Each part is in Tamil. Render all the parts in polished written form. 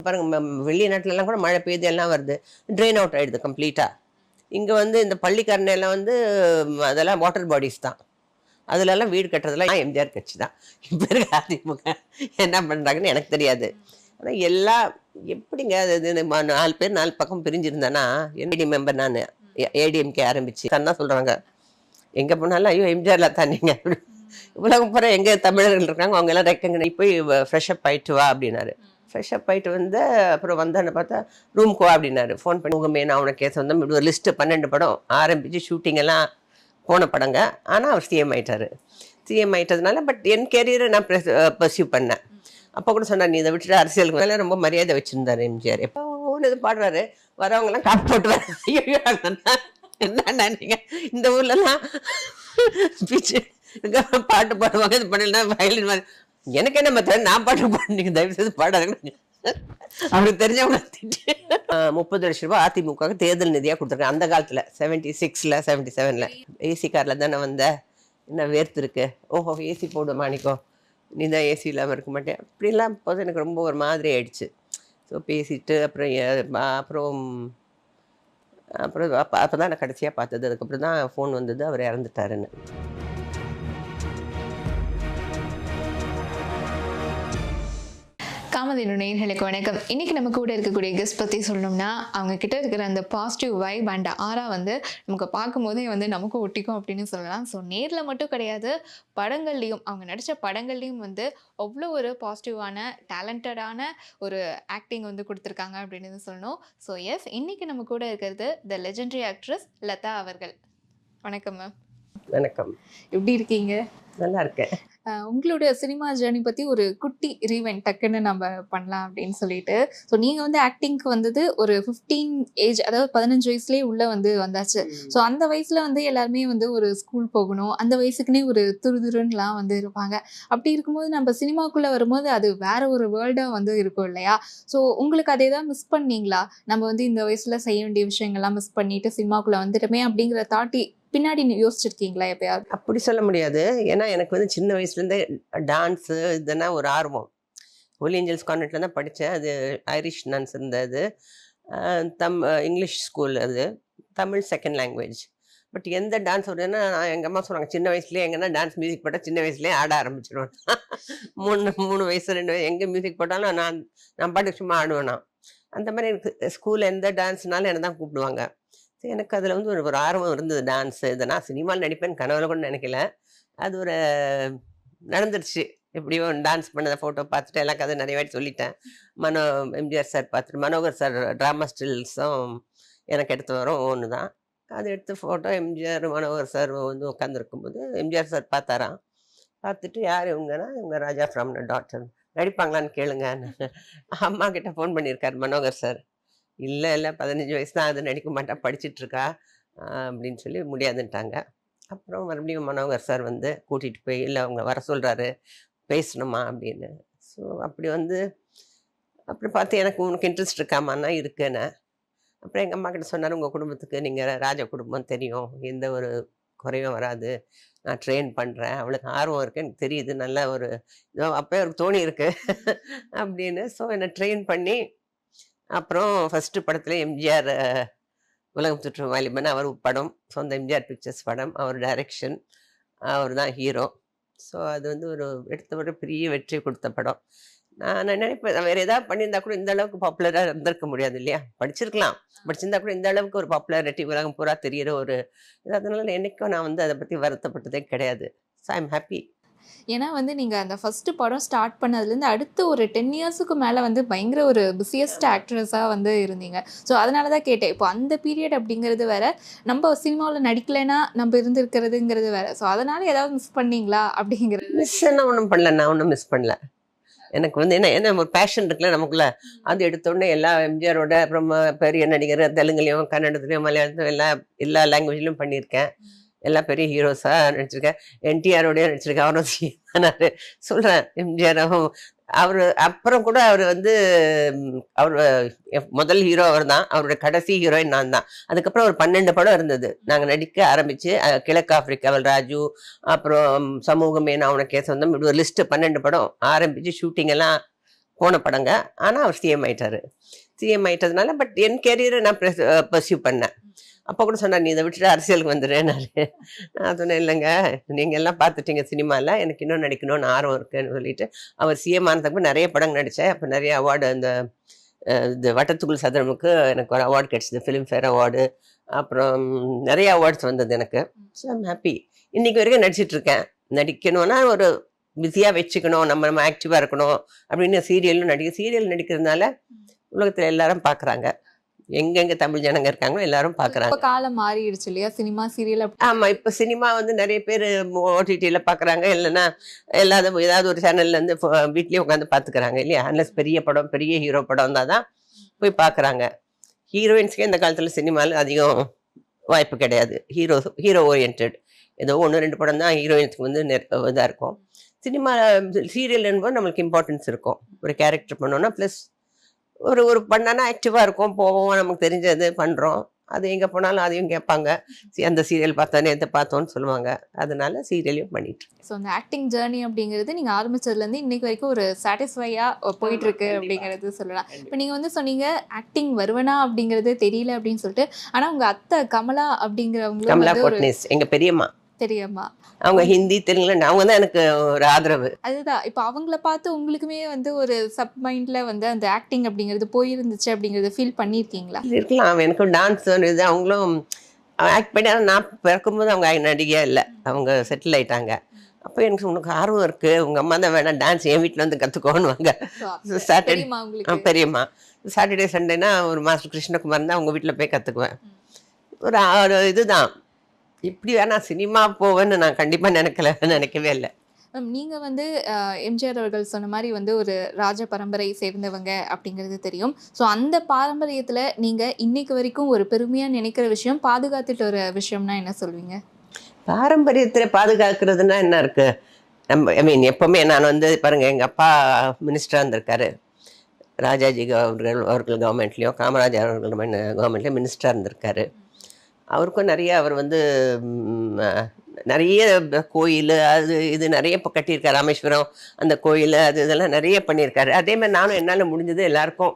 பாருங்க வெளிநாட்டுலலாம் கூட மழை பெய்யுது எல்லாம் வருது, ட்ரெயின் அவுட் ஆகிடுது கம்ப்ளீட்டாக. இங்கே வந்து இந்த பள்ளிக்கரணையெல்லாம் வந்து அதெல்லாம் வாட்டர் பாடிஸ் தான். அதுலலாம் வீடு கட்டுறதுலாம் எம்ஜிஆர் கட்சி தான். இப்போ இருக்க அதிமுக என்ன பண்ணுறாங்கன்னு எனக்கு தெரியாது. ஆனால் எல்லாம் எப்படிங்க அது 4 பேர் 4 பக்கம் பிரிஞ்சிருந்தேன்னா ஏடி மெம்பர் நான் ஏடிஎம்கே ஆரம்பிச்சு தான் சொல்கிறாங்க. எங்கே போனாலும் ஐயோ எம்ஜிஆரில் தான் நீங்கள் உலகம் பூரா எங்கே தமிழர்கள் இருக்காங்க அவங்க எல்லாம் ரெக்கங்கனை போய் ஃப்ரெஷ்அப் ஆகிட்டு வா அப்படின்னாரு. ஃப்ரெஷ்அப் ஆகிட்டு வந்து அப்புறம் வந்தான்னு பார்த்தா ரூம்க்கு வா அப்படின்னாரு. ஃபோன் பண்ணி உங்கள் மேன் அவனை கேஸ் வந்தோம் இப்படி ஒரு லிஸ்ட்டு 12 படம் ஆரம்பித்து ஷூட்டிங் எல்லாம் போன படங்க. ஆனால் அவர் சிஎம் ஆகிட்டார். சிஎம் ஆகிட்டதுனால பட் என் கேரியரை நான் பர்சியூ பண்ணேன். அப்போ கூட சொன்னார் நீ இதை விட்டுட்டு அரசியலுக்கு மேலே ரொம்ப மரியாதை வச்சுருந்தார் எம்ஜிஆர். எப்போ ஒன்று இது பாடுறாரு வரவங்கலாம் காட்டு போட்டு வர என்னன்னா நீங்கள் இந்த ஊர்லலாம் பிச்சு பாட்டு பாடுவாங்க இது பண்ணலாம் வயலின் மாதிரி எனக்கு என்ன மற்ற நான் பாட்டு பாடுங்க தயவு செய்து பாடாதுங்க. அவருக்கு தெரிஞ்சவங்க 30 லட்ச ரூபாய் அதிமுக தேர்தல் நிதியாக கொடுத்துருக்கேன். அந்த காலத்தில் 76ல் 77ல் ஏசி காரில் தானே வந்த என்ன வேர்த்து இருக்கு ஓஹோ ஏசி போடு மாணிக்கோ நீ தான் ஏசி இல்லாமல் இருக்க மாட்டேன் அப்படிலாம் போது எனக்கு ரொம்ப ஒரு மாதிரி ஆயிடுச்சு. ஸோ பேசிட்டு அப்புறம் அப்போ தான் நான் கடைசியாக பார்த்தது. அதுக்கப்புறம் தான் ஃபோன் வந்தது அவர் இறந்துட்டாருன்னு. காமதேனு நேயர்களுக்கு வணக்கம். இன்னைக்கு நம்ம கூட இருக்கக்கூடிய கெஸ்ட் பற்றி சொல்லணும்னா அவங்க கிட்ட இருக்கிற அந்த பாசிட்டிவ் வைப் அண்ட் ஆரா வந்து நமக்கு பார்க்கும்போதே வந்து நமக்கு ஒட்டிக்கும் அப்படின்னு சொல்லலாம். ஸோ நேரில் மட்டும் கிடையாது, படங்கள்லையும் அவங்க நடித்த படங்கள்லையும் வந்து அவ்வளோ ஒரு பாசிட்டிவான டேலண்டடான ஒரு ஆக்டிங் வந்து கொடுத்துருக்காங்க அப்படின்னு சொல்லணும். ஸோ எஸ், இன்னைக்கு நம்ம கூட இருக்கிறது த லெஜெண்டரி ஆக்ட்ரஸ் லதா அவர்கள். வணக்கம் மேம். வணக்கம். எப்படி இருக்கீங்க? நல்லா இருக்கேன். உங்களுடைய சினிமா ஜேர்னி பற்றி ஒரு குட்டி ரீவெண்ட் டக்குன்னு நம்ம பண்ணலாம் அப்படின்னு சொல்லிட்டு. ஸோ நீங்கள் வந்து ஆக்டிங்க்கு வந்தது ஒரு 15 ஏஜ், அதாவது 15 வயசுலேயே உள்ளே வந்தாச்சு. ஸோ அந்த வயசில் வந்து எல்லாருமே வந்து ஒரு ஸ்கூல் போகணும், அந்த வயசுக்குன்னே ஒரு துருதுருன்னுலாம் வந்து இருப்பாங்க. அப்படி இருக்கும்போது நம்ம சினிமாக்குள்ளே வரும்போது அது வேற ஒரு வேர்ல்டாக வந்து இருக்கும் இல்லையா? ஸோ உங்களுக்கு அதே தான் மிஸ் பண்ணீங்களா? நம்ம வந்து இந்த வயசில் செய்ய வேண்டிய விஷயங்கள்லாம் மிஸ் பண்ணிட்டு சினிமாக்குள்ளே வந்துட்டோமே அப்படிங்கிற தாட்டி பின்னாடி யோசிச்சிருக்கீங்களா எப்பயாவது? அப்படி சொல்ல முடியாது. ஏன்னா எனக்கு வந்து சின்ன வயசுலேருந்தே டான்ஸு இதெல்லாம் ஒரு ஆர்வம். ஹோலி ஏஞ்சல்ஸ் கான்வென்ட்டில் தான் படித்தேன். அது ஐரிஷ் நன்ஸ் இருந்தது. இங்கிலீஷ் ஸ்கூல், அது தமிழ் செகண்ட் லாங்குவேஜ். பட் எந்த டான்ஸ் வருதுன்னா எங்கள் அம்மா சொன்னாங்க சின்ன வயசுலேயே எங்கன்னா டான்ஸ் மியூசிக் போட்டால் சின்ன வயசுலேயே ஆட ஆரம்பிச்சிடுவேன். 3 வயசு 2 வயசு எங்கே மியூசிக் போட்டாலும் நான் பாட்டுக்கு சும்மா ஆடுவேன். அந்த மாதிரி எனக்கு ஸ்கூலில் எந்த டான்ஸ்னாலும் என்னை தான் கூப்பிடுவாங்க. எனக்கு அதில் வந்து ஒரு ஆர்வம் இருந்தது டான்ஸு. இதை நான் சினிமாவில் நடிப்பேன்னு கனவுல கூட நினைக்கல. அது ஒரு நடந்துருச்சு. எப்படியோ டான்ஸ் பண்ணதை ஃபோட்டோ பார்த்துட்டு எல்லாம் கதை நிறைய வாட்டி சொல்லிட்டேன். எம்ஜிஆர் சார் பார்த்துட்டு மனோகர் சார் ட்ராமா ஸ்டில்ஸும் எனக்கு எடுத்து வரும் ஒன்று தான். அது எடுத்து ஃபோட்டோ எம்ஜிஆர் மனோகர் சார் வந்து உட்காந்துருக்கும்போது எம்ஜிஆர் சார் பார்த்தாராம். பார்த்துட்டு யார் இவங்கன்னா இவங்க ராஜா ஃப்ரம் டாக்டர் நடிப்பாங்களான்னு கேளுங்கன்னு அம்மா கிட்ட ஃபோன் பண்ணியிருக்காரு மனோகர் சார். இல்லை 15 வயசு தான், அது நடிக்க மாட்டா படிச்சுட்ருக்கா அப்படின்னு சொல்லி முடியாதுன்ட்டாங்க. அப்புறம் மறுபடியும் மனோகர் சார் வந்து கூட்டிகிட்டு போய் இல்லை அவங்க வர சொல்கிறாரு பேசணுமா அப்படின்னு. ஸோ அப்படி அப்படி பார்த்து எனக்கு உனக்கு இன்ட்ரெஸ்ட் இருக்காமான்னா இருக்குன்னு. அப்புறம் எங்கள் அம்மா கிட்ட சொன்னார் உங்கள் குடும்பத்துக்கு நீங்கள் ராஜா குடும்பம் தெரியும், எந்த ஒரு குறையும் வராது, நான் ட்ரெயின் பண்ணுறேன், அவளுக்கு ஆர்வம் இருக்குது எனக்கு தெரியுது, நல்ல ஒரு அப்போ அவருக்கு தோணி இருக்கு அப்படின்னு. ஸோ என்னை ட்ரெயின் பண்ணி அப்புறம் ஃபஸ்ட்டு படத்தில் எம்ஜிஆர் உலகம் சுற்றும் வாலிபன் அவர் படம், சொந்த எம்ஜிஆர் பிக்சர்ஸ் படம், அவர் டைரக்ஷன், அவர் தான் ஹீரோ. ஸோ அது வந்து ஒரு பெரிய வெற்றி கொடுத்த படம். நான் நினைப்பேன் வேறு ஏதாவது பண்ணியிருந்தா கூட இந்த அளவுக்கு பாப்புலராக இருந்திருக்க முடியாது இல்லையா? படிச்சிருக்கலாம், படிச்சிருந்தா கூட இந்த அளவுக்கு ஒரு பாப்புலாரிட்டி உலகம் பூரா தெரிகிற ஒரு இது. அதனால என்றைக்கும் நான் வந்து அதை பற்றி வருத்தப்பட்டதே கிடையாது. So I am happy. ஏன்னா வந்து நீங்கள் அந்த ஃபஸ்ட்டு படம் ஸ்டார்ட் பண்ணதுலேருந்து அடுத்து ஒரு 10 இயர்ஸுக்கு மேலே வந்து பயங்கர ஒரு பிஸியஸ்ட் ஆக்ட்ரஸாக வந்து இருந்தீங்க. ஸோ அதனால தான் கேட்டேன். இப்போ அந்த பீரியட் அப்படிங்கிறது வேற, நம்ம சினிமாவில் நடிக்கலைன்னா நம்ம இருந்திருக்கிறதுங்கிறது வேற. ஸோ அதனால் ஏதாவது மிஸ் பண்ணீங்களா அப்படிங்கிறது? மிஸ் என்ன ஒன்றும் பண்ணல, நான் ஒன்றும் மிஸ் பண்ணல. எனக்கு வந்து என்ன ஒரு பேஷன் இருக்குல்ல நமக்குள்ள, அது எடுத்தோடனே எல்லா எம்ஜிஆரோட அப்புறம் பெரிய நடிகர் தெலுங்குலேயும் கன்னடத்துலேயும் மலையாளத்துலையும் எல்லா லாங்குவேஜ்லையும் பண்ணியிருக்கேன். எல்லாம் பெரிய ஹீரோஸாக நடிச்சிருக்கேன். என்டிஆரோடய நடிச்சிருக்கேன். அவரும் நான் சொல்கிறேன் எம்ஜிஆரும் அவர் அப்புறம் கூட அவர் அவர் முதல் ஹீரோ அவர் தான், அவரோட கடைசி ஹீரோயின் நான் தான். அதுக்கப்புறம் ஒரு 12 படம் இருந்தது நாங்கள் நடிக்க ஆரம்பித்து. கிழக்கு ஆப்பிரிக்காவல் ராஜு, அப்புறம் சமூகமே நான் உனக்கு கேச வந்தோம், இப்படி ஒரு லிஸ்ட்டு 12 படம் ஆரம்பித்து ஷூட்டிங் எல்லாம் போன படங்க. ஆனால் அவர் சிஎம் ஆயிட்டாரு. சிஎம் ஆயிட்டதுனால பட் என் கேரியரை நான் பர்சியூ பண்ணேன். அப்போ கூட சொன்னார், நீ இதை விட்டுட்டு அரசியலுக்கு வந்துடுறேன்னாரு. நான் சொன்னேன், இல்லைங்க நீங்கள் எல்லாம் பார்த்துட்டீங்க சினிமாவில், எனக்கு இன்னும் நடிக்கணும்னு ஆர்வம் இருக்குன்னு சொல்லிட்டு அவர் சிஎம் ஆனதுக்கு நிறைய படம் நடித்தேன். அப்போ நிறைய அவார்டு, அந்த இது வட்டத்துக்குள் சதுரமுக்கு எனக்கு ஒரு அவார்டு கிடச்சிது, ஃபிலிம்ஃபேர் அவார்டு. அப்புறம் நிறைய அவார்ட்ஸ் வந்தது எனக்கு. So I'm happy. இன்றைக்கி வரைக்கும் நடிச்சிட்ருக்கேன். நடிக்கணும்னா ஒரு பிஸியாக வச்சுக்கணும், நம்ம ஆக்டிவாக இருக்கணும் அப்படின்னு சீரியல் நடிக்கிறதுனால உலகத்தில் எல்லாரும் பார்க்குறாங்க. எங்கெங்கே தமிழ் ஜனங்க இருக்காங்களோ எல்லாரும் பார்க்குறாங்க. இப்போ காலம் மாறிடுச்சு இல்லையா, சினிமா சீரியல். ஆமாம், இப்போ சினிமா வந்து நிறைய பேர் ஓடிடியில் பார்க்குறாங்க, இல்லைன்னா ஏதாவது ஒரு சேனல்லேருந்து வீட்லேயே உட்காந்து பார்த்துக்கிறாங்க இல்லையா. அன்லஸ் பெரிய படம், பெரிய ஹீரோ படம் இருந்தால் தான் போய் பார்க்குறாங்க. ஹீரோயின்ஸ்க்கே இந்த காலத்தில் சினிமாவில் அதிகம் வாய்ப்பு கிடையாது. ஹீரோ ஓரியன்ட் ஏதோ 1-2 படம் தான் ஹீரோயின்ஸ்க்கு வந்து இதாக இருக்கும். சினிமா சீரியல் என்பது நம்மளுக்கு இம்பார்ட்டன்ஸ் இருக்கும். ஒரு கேரக்டர் பண்ணோன்னா ப்ளஸ் ஒரு பண்ணானா ஆக்டிவாக இருக்கும், போவோம், நமக்கு தெரிஞ்சது பண்ணுறோம். அது எங்கே போனாலும் அதையும் கேட்பாங்க, அந்த சீரியல் பார்த்தோன்னே எதை பார்த்தோன்னு சொல்லுவாங்க. அதனால சீரியலையும் பண்ணிட்டு. ஸோ அந்த ஆக்டிங் ஜேர்னி அப்படிங்கிறது நீங்கள் ஆரம்பிச்சதுலேருந்து இன்னைக்கு வரைக்கும் ஒரு சாட்டிஸ்ஃபையாக போயிட்டுருக்கு அப்படிங்கிறது சொல்லலாம். இப்போ நீங்கள் வந்து சொன்னீங்க ஆக்டிங் வருவனா அப்படிங்கிறது தெரியல அப்படின்னு சொல்லிட்டு, ஆனால் உங்கள் அத்தை கமலா அப்படிங்கிறவங்களும் கமலா கோட்னேஸ் எங்கள் பெரியம்மா. தெரியுமா? அவங்க ஹிந்தி தெலுங்குல அவங்க தான் எனக்கு ஒரு ஆதரவு. அதுதான் இப்போ அவங்கள பார்த்து உங்களுக்குமே வந்து ஒரு சப் மைண்டில் வந்து அந்த ஆக்டிங் அப்படிங்கிறது போயிருந்துச்சு அப்படிங்கிறத ஃபீல் பண்ணியிருக்கீங்களா? இருக்கலாம், எனக்கும் டான்ஸ் இது. அவங்களும் ஆக்ட் பண்ணி, ஆனால் நான் பிறக்கும்போது அவங்க நடிகையாக இல்லை, அவங்க செட்டில் ஆயிட்டாங்க. அப்போ எனக்கு உனக்கு ஆர்வம் இருக்குது, உங்கள் அம்மா தான் வேணாம் டான்ஸ் என் வீட்டில் வந்து கற்றுக்கோன்னுவாங்க. சாட்டர்டே பெரியம்மா சாட்டர்டே சண்டேனா ஒரு மாஸ்டர் கிருஷ்ணகுமார் தான் அவங்க வீட்டில் போய் கற்றுக்குவேன். ஒரு இதுதான். இப்படி வேணா சினிமா போவேன்னு நான் கண்டிப்பாக நினைக்கவே இல்லை. நீங்கள் வந்து எம்ஜிஆர் அவர்கள் சொன்ன மாதிரி வந்து ஒரு ராஜ பரம்பரை சேர்ந்தவங்க அப்படிங்கிறது தெரியும். ஸோ அந்த பாரம்பரியத்தில் நீங்கள் இன்னைக்கு வரைக்கும் ஒரு பெருமையாக நினைக்கிற விஷயம், பாதுகாத்துட்டு ஒரு விஷயம்னா என்ன சொல்வீங்க? பாரம்பரியத்தில் பாதுகாக்கிறதுனா என்ன இருக்குது? எப்போவுமே நான் வந்து பாருங்கள், எங்கள் அப்பா மினிஸ்டராக இருந்திருக்காரு. ராஜாஜி அவர்கள் கவர்மெண்ட்லேயும், காமராஜர் அவர்கள் கவர்மெண்ட்லேயும் மினிஸ்டராக இருந்திருக்காரு. அவருக்கும் நிறைய அவர் வந்து நிறைய கோயில் இது நிறைய இப்போ கட்டியிருக்காரு. ராமேஸ்வரம் அந்த கோயில் இதெல்லாம் நிறைய பண்ணியிருக்காரு. அதே மாதிரி நானும் என்னால் முடிஞ்சது எல்லாருக்கும்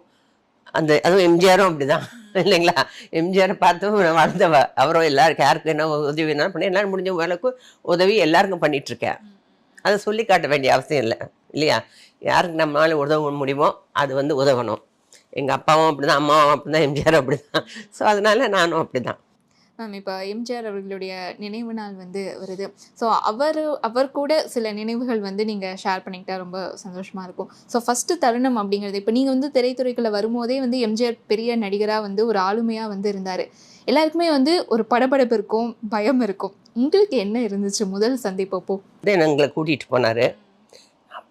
அதுவும் எம்ஜிஆரும் அப்படி தான் இல்லைங்களா. எம்ஜிஆரை பார்த்தும் வளர்ந்தவ. அவரும் எல்லாருக்கும் யாருக்கு என்ன உதவி என்ன பண்ணி எல்லாரும் முடிஞ்ச அளவுக்கு உதவி எல்லாருக்கும் பண்ணிகிட்ருக்கேன். அதை சொல்லி காட்ட வேண்டிய அவசியம் இல்லை இல்லையா. யாருக்கு நம்மளால உதவ முடியுமோ அது வந்து உதவணும். எங்கள் அப்பாவும் அப்படி தான், அம்மாவும் அப்படி தான், எம்ஜிஆரும் அப்படி தான். ஸோ அதனால் நானும் அப்படி தான். மேம், இப்போ எம்ஜிஆர் அவர்களுடைய நினைவு நாள் வந்து வருது. ஸோ அவர் கூட சில நினைவுகள் வந்து நீங்கள் ஷேர் பண்ணிக்கிட்டா ரொம்ப சந்தோஷமாக இருக்கும். ஸோ ஃபஸ்ட்டு தருணம் அப்படிங்கிறது, இப்போ நீங்கள் வந்து திரைத்துறைக்குள்ளே வரும்போதே வந்து எம்ஜிஆர் பெரிய நடிகராக வந்து ஒரு ஆளுமையாக வந்து இருந்தார். எல்லாருக்குமே வந்து ஒரு படபடப்பு இருக்கும், பயம் இருக்கும். உங்களுக்கு என்ன இருந்துச்சு முதல் சந்திப்பப்போ? எங்களை கூட்டிகிட்டு போனார்.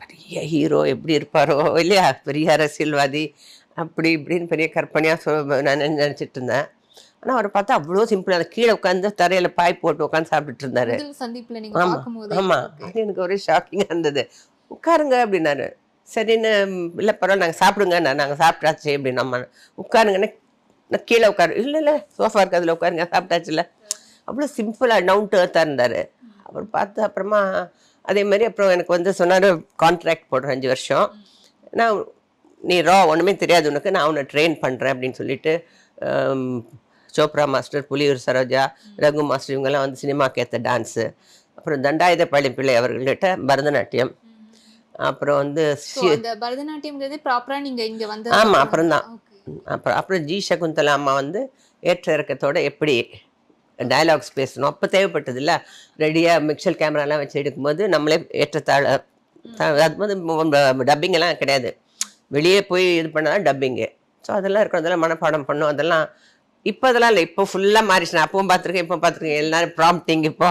பெரிய ஹீரோ எப்படி இருப்பாரோ இல்லையா, பெரிய அரசியல்வாதி அப்படி இப்படின்னு பெரிய கற்பனையாக நான் நினச்சிட்டு இருந்தேன். ஆனால் அவரை பார்த்தா அவ்வளோ சிம்பிளாக கீழே உட்காந்து தரையில் பாய் போட்டு உட்காந்து சாப்பிட்டுட்டு இருந்தாரு. ஆமாம் ஆமாம், அது எனக்கு ஒரே ஷாக்கிங்காக இருந்தது. உட்காருங்க அப்படின்னாரு. சரின்னு, இல்லை பரவாயில்ல நாங்கள் சாப்பிடுங்க, நாங்கள் சாப்பிட்டாச்சு அப்படின்னு. நம்ம உட்காருங்கன்னு நான் கீழே உட்காரு, இல்லை சோஃபா இருக்கு அதில் உட்காருங்க, சாப்பிட்டாச்சுல. அவ்வளோ சிம்பிளாக டவுன் டு எர்த்தாக இருந்தார். அவர் பார்த்து அப்புறமா அதே மாதிரி அப்புறம் எனக்கு வந்து சொன்னார், கான்ட்ராக்ட் போடுறேன் 5 வருஷம், நான் நீ ஒன்றுமே தெரியாது உனக்கு, நான் உன்னை ட்ரெயின் பண்ணுறேன் அப்படின்னு சொல்லிட்டு சோப்ரா மாஸ்டர், புலியூர் சரோஜா, ரகு மாஸ்டர் இவங்கெல்லாம் வந்து சினிமாக்கு ஏற்ற டான்ஸு. அப்புறம் தண்டாயுதபாணி பிள்ளை அவர்கள்கிட்ட பரதநாட்டியம். அப்புறம் வந்து பரதநாட்டியம்ங்கிறது ப்ராப்பராக நீங்கள் இங்கே வந்து. ஆமாம், அப்புறம் தான் அப்புறம் ஜி சகுந்தலா அம்மா வந்து ஏற்ற இறக்கத்தோட எப்படி டயலாக்ஸ் பேசணும் அப்போ தேவைப்பட்டது இல்லை. ரெடியாக மிக்சர் கேமராலாம் வச்சு எடுக்கும்போது நம்மளே ஏற்றத்தாழ அது வந்து டப்பிங் எல்லாம் கிடையாது, வெளியே போய் இது பண்ணாதான் டப்பிங்கு. ஸோ அதெல்லாம் இருக்கும், அதெல்லாம் மனப்பாடம் பண்ணும். அதெல்லாம் இப்போ அதெல்லாம் இல்லை, இப்போ ஃபுல்லாக மாறிச்சு. நான் அப்பவும் பார்த்துருக்கேன், இப்போ பார்த்துருக்கேன். எல்லாரும் ப்ராம்ப்டிங் இப்போ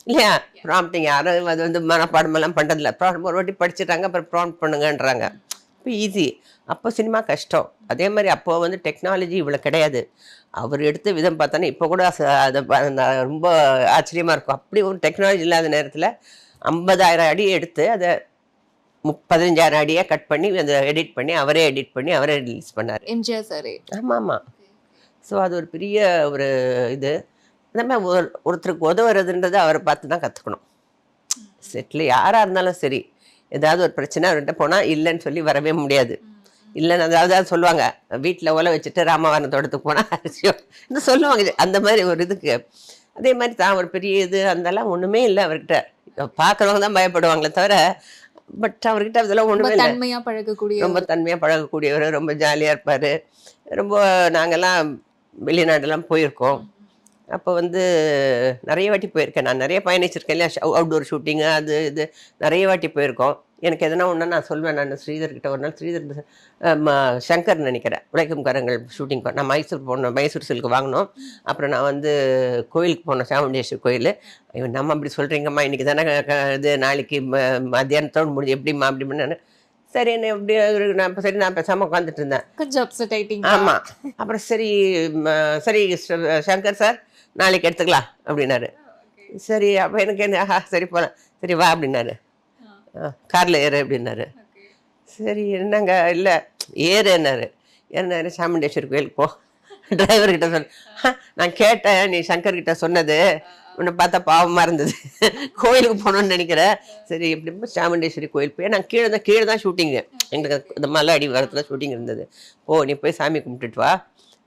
இல்லையா. ப்ராம்ப்டிங் யாரும் அது வந்து மனப்பாடமெல்லாம் பண்ணுறதில்ல. ஒரு வாட்டி படிச்சுட்டாங்க, அப்புறம் ப்ராம்ப்ட் பண்ணுங்கன்றாங்க. இப்போ ஈஸி. அப்போ சினிமா கஷ்டம். அதே மாதிரி அப்போ வந்து டெக்னாலஜி இவ்வளோ கிடையாது. அவர் எடுத்த விதம் பார்த்தோன்னா இப்போ கூட அதை ரொம்ப ஆச்சரியமாக இருக்கும். அப்படி ஒரு டெக்னாலஜி இல்லாத நேரத்தில் 50,000 அடி எடுத்து அதை 15,000 அடியாக கட் பண்ணி அதை எடிட் பண்ணி அவரே ரிலீஸ் பண்ணார் எம்ஜிஆர் சார். ஆமாம் ஆமாம். ஸோ அது ஒரு பெரிய ஒரு இது. அந்த மாதிரி ஒருத்தருக்கு உதவுறதுன்றது அவரை பார்த்து தான் கற்றுக்கணும். செட்டில் யாராக இருந்தாலும் சரி, ஏதாவது ஒரு பிரச்சனை அவர்கிட்ட போனால் இல்லைன்னு சொல்லி வரவே முடியாது. இல்லைன்னு அதாவது சொல்லுவாங்க, வீட்டில் ஒலை வச்சுட்டு ராமவரண தோட்டத்துக்கு போனால் அரிசியோ இன்னும் சொல்லுவாங்க. அந்த மாதிரி ஒரு இதுக்கு அதே மாதிரி தான் ஒரு பெரிய இது அதெல்லாம் ஒன்றுமே இல்லை அவர்கிட்ட. பார்க்குறவங்க தான் பயப்படுவாங்களே தவிர, பட் அவர்கிட்ட அதெல்லாம் ஒன்றுமே இல்லை. தன்மையா பழகக்கூடிய ரொம்ப தன்மையாக பழகக்கூடியவர், ரொம்ப ஜாலியாக இருப்பார். ரொம்ப நாங்கள்லாம் வெளிநாடெல்லாம் போயிருக்கோம். அப்போ வந்து நிறைய வாட்டி போயிருக்கேன். நான் நிறைய பயணிச்சிருக்கேன் இல்லையா, அவுட்டோர் ஷூட்டிங்கு அது இது நிறைய வாட்டி போயிருக்கோம். எனக்கு எதனா ஒன்றா நான் சொல்வேன். நான் ஸ்ரீதர்கிட்ட ஒரு நாள் சங்கர் நினைக்கிறேன், உழைக்கும் கரங்கள் ஷூட்டிங் நான் மைசூர் போனோம். மைசூர் சில்க் வாங்கினோம். அப்புறம் நான் வந்து கோயிலுக்கு போனோம், சாமுண்டேஸ்வரி கோயில். நம்ம அப்படி சொல்கிறீங்கம்மா, இன்றைக்கி தானே இது நாளைக்கு மத்தியானத்தோடு முடிஞ்சு எப்படிம்மா அப்படி பண்ணு. சரி என்ன எப்படி நான் பேசாமல் உட்காந்துட்டு இருந்தேன். கொஞ்சம் அப்செட் ஆயிட்டீங்க. ஆமாம். அப்புறம் சரி சரி சங்கர் சார் நாளைக்கு எடுத்துக்கலாம் அப்படின்னாரு. சரி அப்போ எனக்கு என்ன சரி போகலாம், சரி வா அப்படின்னாரு. காரில் ஏறு அப்படின்னாரு. சரி என்னங்க இல்லை ஏறுனாரு. ஏறினாரு. சாமுண்டேஸ்வரி கோயிலுக்கு போ. டிரைவர்கிட்ட நான் கேட்டேன், நீ சங்கர்கிட்ட சொன்னது உன்னை பார்த்தா பாவமாக இருந்தது, கோயிலுக்கு போகணுன்னு நினைக்கிறேன். சரி எப்படி சாமுண்டேஸ்வரி கோயில் போய் நான் கீழே தான் ஷூட்டிங்கு, எங்களுக்கு இந்த மலை அடி வரத்தில் ஷூட்டிங் இருந்தது. நீ போய் சாமி கும்பிட்டுட்டு வா,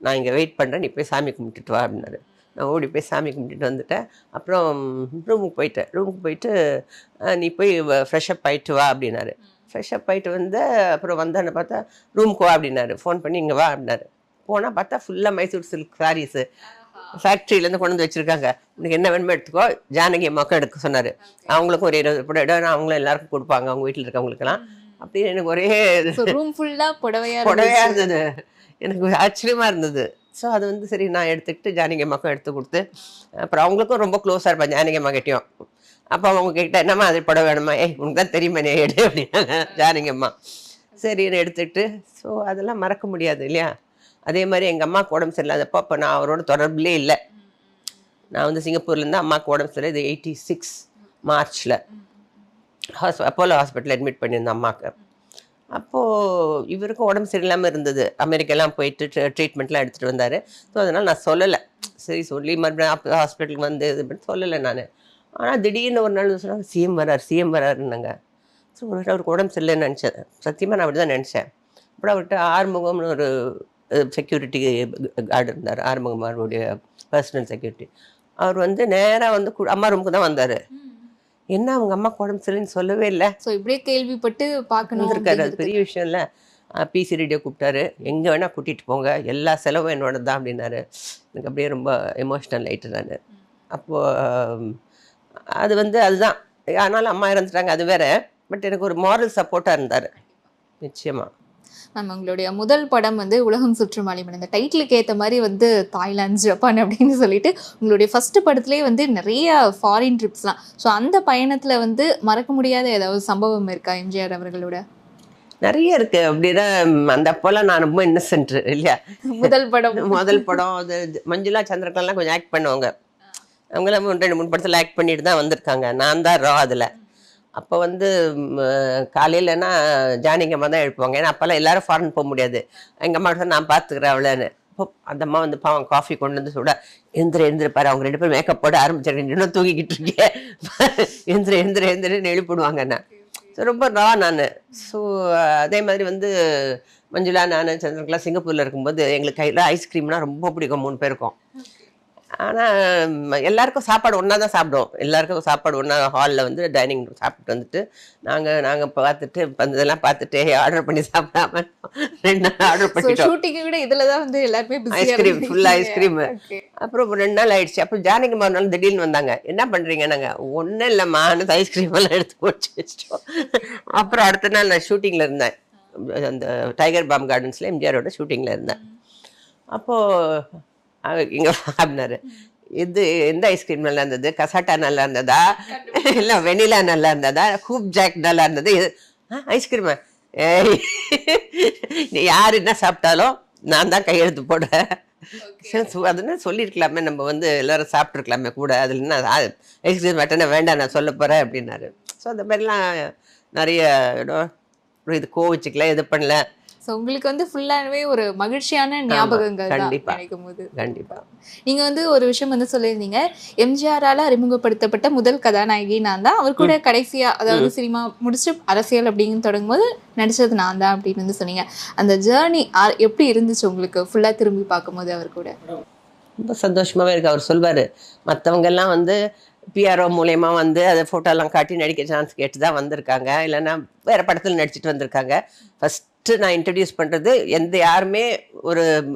நான் இங்கே வெயிட் பண்ணுறேன், நீ போய் சாமி கும்பிட்டுட்டு வா அப்படின்னாரு. நான் ஓடி போய் சாமி கும்பிட்டுட்டு வந்துட்டேன். அப்புறம் ரூமுக்கு போயிட்டு நீ போய் ஃப்ரெஷ்அப் ஆகிட்டு வா அப்படின்னாரு. ஃப்ரெஷ்அப் ஆகிட்டு வந்து அப்புறம் வந்தான்னு பார்த்தா ரூமுக்கு வா அப்படின்னாரு. ஃபோன் பண்ணி இங்கே வா அப்படின்னாரு. போனால் பார்த்தா ஃபுல்லாக மைசூர் சில்க் சாரீஸு ஃபேக்ட்ரியிலேருந்து கொண்டு வந்து வச்சுருக்காங்க. உனக்கு என்ன வேணுமோ எடுத்துக்கோ. ஜானகி அம்மாவுக்கும் எடுக்க சொன்னார். அவங்களுக்கும் ஒரு 20 இடம் அவங்களும் எல்லாருக்கும் கொடுப்பாங்க, அவங்க வீட்டில் இருக்கவங்களுக்கெல்லாம். அப்படின்னு எனக்கு ஒரே ரூம் ஃபுல்லாக புடவையாக இருந்தது. எனக்கு ஆச்சரியமாக இருந்தது. ஸோ அது வந்து சரி நான் எடுத்துக்கிட்டு ஜானகி அம்மாவுக்கும் எடுத்து கொடுத்து, அப்புறம் அவங்களுக்கும் ரொம்ப க்ளோஸாக இருப்பேன் ஜானகி அம்மா கிட்டேயும். அப்போ அவங்க கிட்ட என்னம்மா அது புடவை வேணுமா, உனக்கு தான் தெரியுமா நீ எடு அப்படின்னாங்க ஜானகி அம்மா. சரின்னு எடுத்துக்கிட்டு, ஸோ அதெல்லாம் மறக்க முடியாது இல்லையா. அதே மாதிரி எங்கள் அம்மாவுக்கு உடம்பு சரியில்லாதப்போ அப்போ நான் அவரோட தொடர்புலே இல்லை. நான் வந்து சிங்கப்பூர்லேருந்து அம்மாவுக்கு உடம்பு சரியில்லை. இது 86 மார்ச்சில் அப்போலோ ஹாஸ்பிட்டல் அட்மிட் பண்ணியிருந்தேன் அம்மாவுக்கு. அப்போது இவருக்கும் உடம்பு சரியில்லாமல் இருந்தது. அமெரிக்காலாம் போயிட்டு ட்ரீட்மெண்ட்லாம் எடுத்துகிட்டு வந்தார். ஸோ அதனால் நான் சொல்லலை. சரி சொல்லி மறுபடியும் ஹாஸ்பிட்டலுக்கு வந்து இது பண்ணி சொல்லலை நான். ஆனால் திடீர்னு ஒரு நாள் சொன்னாங்க சிஎம் வராருன்னாங்க. ஸோ அவருக்கு உடம்பு சரியில்லைன்னு நினச்சேன். சத்தியமாக நான் அப்படி தான் நினச்சேன். அப்புறம் அவர்கிட்ட ஆறுமுகம்னு ஒரு செக்யூரிட்டி கார்டு இருந்தார். ஆறுமுகம் அவருடைய பர்சனல் செக்யூரிட்டி. அவர் வந்து நேராக வந்து அம்மா ரூமுக்கு தான் வந்தார். என்ன அவங்க அம்மா உடம்பு சரியில்லைன்னு சொல்லவே இல்லை. ஸோ இப்படியே கேள்விப்பட்டு பார்க்கணும் இருக்காரு. அது பெரிய விஷயம் இல்லை. பிசி ரெடியோ கூப்பிட்டாரு, எங்கே வேணால் கூட்டிகிட்டு போங்க, எல்லா செலவும் என்னோட தான் அப்படின்னாரு. எனக்கு அப்படியே ரொம்ப எமோஷ்னல் ஆகிட்டு நான். அப்போது அது வந்து அதுதான். ஆனாலும் அம்மா இறந்துட்டாங்க, அது வேற. பட் எனக்கு ஒரு மாரல் சப்போர்ட்டாக இருந்தார் நிச்சயமாக. மேம் உங்களுடைய முதல் படம் வந்து உலகம் சுற்றும் வாலிபன், இந்த டைட்டிலுக்கு ஏற்ற மாதிரி வந்து தாய்லாந்து ஜப்பான் அப்படின்னு சொல்லிட்டு உங்களுடைய ஃபர்ஸ்ட் படத்துலேயே வந்து நிறைய ஃபாரின் ட்ரிப்ஸ்லாம். ஸோ அந்த பயணத்தில் வந்து மறக்க முடியாத ஏதாவது சம்பவம் இருக்கா எம்ஜிஆர் அவர்களோட? நிறைய இருக்கு. அப்படின்னா அந்த அப்போல்லாம் நான் ரொம்ப இன்னசென்ட் இல்லையா. முதல் படம் அது மஞ்சுளா சந்திரகலாம் கொஞ்சம் ஆக்ட் பண்ணுவாங்க. அவங்களாம் 2-3 படத்தில் ஆக்ட் பண்ணிட்டு தான் வந்திருக்காங்க. நான் தான் ரா அதில். அப்போ வந்து காலையிலனா ஜானகி அம்மா தான் எழுப்புவாங்க. ஏன்னா அப்போல்லாம் எல்லாரும் ஃபாரின் போக முடியாது. எங்கள் அம்மா தான் நான் பார்த்துக்கிறேன் அவ்வளோன்னு. இப்போ அந்த அம்மா வந்து பாவம் காஃபி கொண்டு வந்து சுட எழுந்திருப்பாரு. அவங்க 2 பேரும் மேக்கப் போட ஆரம்பிச்சிருக்கேன், இன்னும் தூங்கிக்கிட்டு இருக்கேன், எழுந்திருன்னு எழுப்பிடுவாங்க. நான் ஸோ ரொம்ப ரா நான். ஸோ அதே மாதிரி வந்து மஞ்சுளா நான் சந்திரகலா சிங்கப்பூரில் இருக்கும்போது எங்களுக்கு கையில் ஐஸ்கிரீம்னா ரொம்ப பிடிக்கும் 3 பேருக்கும். ஆனால் எல்லாருக்கும் சாப்பாடு ஒன்றா தான் சாப்பிடுவோம். எல்லாருக்கும் சாப்பாடு ஒன்றா ஹாலில் வந்து டைனிங் ரூம் சாப்பிட்டு வந்துட்டு நாங்கள் பார்த்துட்டு இதெல்லாம் பார்த்துட்டு ஆர்டர் பண்ணி சாப்பிடாம 2 நாள் ஆர்டர் பண்ணிட்டோம். ஷூட்டிங்கை விட இதில் தான் வந்து எல்லாருமே ஐஸ்கிரீம், ஃபுல்லாக ஐஸ்கிரீமு. அப்புறம் 2 நாள் ஆயிடுச்சு. அப்போ ஜானகி மறுநாள் திடீர்னு வந்தாங்க. என்ன பண்ணுறீங்க? நாங்கள் ஒன்றும் இல்லைம்மா, ஐஸ்கிரீம் எல்லாம் எடுத்து போட்டு வச்சிட்டோம். அப்புறம் அடுத்த நாள் நான் ஷூட்டிங்கில் இருந்தேன். அந்த டைகர் பாம் கார்டன்ஸில் எம்ஜிஆரோட ஷூட்டிங்கில் இருந்தேன். அப்போது இங்கே அப்படின்னாரு, இது எந்த ஐஸ்கிரீம் நல்லா இருந்தது? கசாட்டா நல்லா இருந்ததா, இல்லை வெனிலா நல்லா இருந்ததா, ஹூப் ஜாக் நல்லா இருந்தது? ஐஸ்கிரீமா? யார் என்ன சாப்பிட்டாலும் நான் தான் கையெழுத்து போடுறேன். அதுன்னு சொல்லியிருக்கலாமே, நம்ம வந்து எல்லாரும் சாப்பிட்ருக்கலாமே கூட. அதில் என்ன ஐஸ்கிரீம் வேட்டனா வேண்டாம், நான் சொல்ல போகிறேன் அப்படின்னாரு. ஸோ அந்த மாதிரிலாம் நிறைய இடம் இது கோவிச்சுக்கல, இது பண்ணல. ஸோ உங்களுக்கு வந்து ஃபுல்லாகவே ஒரு மகிழ்ச்சியான ஞாபகங்கள் தான் கண்டிப்பா. நினைக்கும் போது. கண்டிப்பா. நீங்க வந்து ஒரு விஷயம் வந்து சொல்லியிருந்தீங்க, எம்ஜிஆரால அறிமுகப்படுத்தப்பட்ட முதல் கதாநாயகி நான் தான். அவர் கூட கடைசியா அதாவது சினிமா முடிச்சு அரசியல் அப்படின்னு தொடங்கும்போது நடிச்சது நான் தான் அப்படின்னு வந்து சொன்னீங்க. அந்த ஜேர்னி எப்படி இருந்துச்சு உங்களுக்கு ஃபுல்லா திரும்பி பார்க்கும்போது அவர் கூட? ரொம்ப சந்தோஷமாவே இருக்கு. அவர் சொல்வாரு, மத்தவங்கெல்லாம் வந்து பிஆர்ஓ மூலியமா வந்து அதை ஃபோட்டோலாம் காட்டி நடிக்க சான்ஸ் கேட்டு தான் வந்திருக்காங்க. இல்லைன்னா வேற படத்தில் நடிச்சிட்டு வந்திருக்காங்க. ஃபர்ஸ்ட்டு நான் இன்ட்ரடியூஸ் பண்ணுறது யாருமே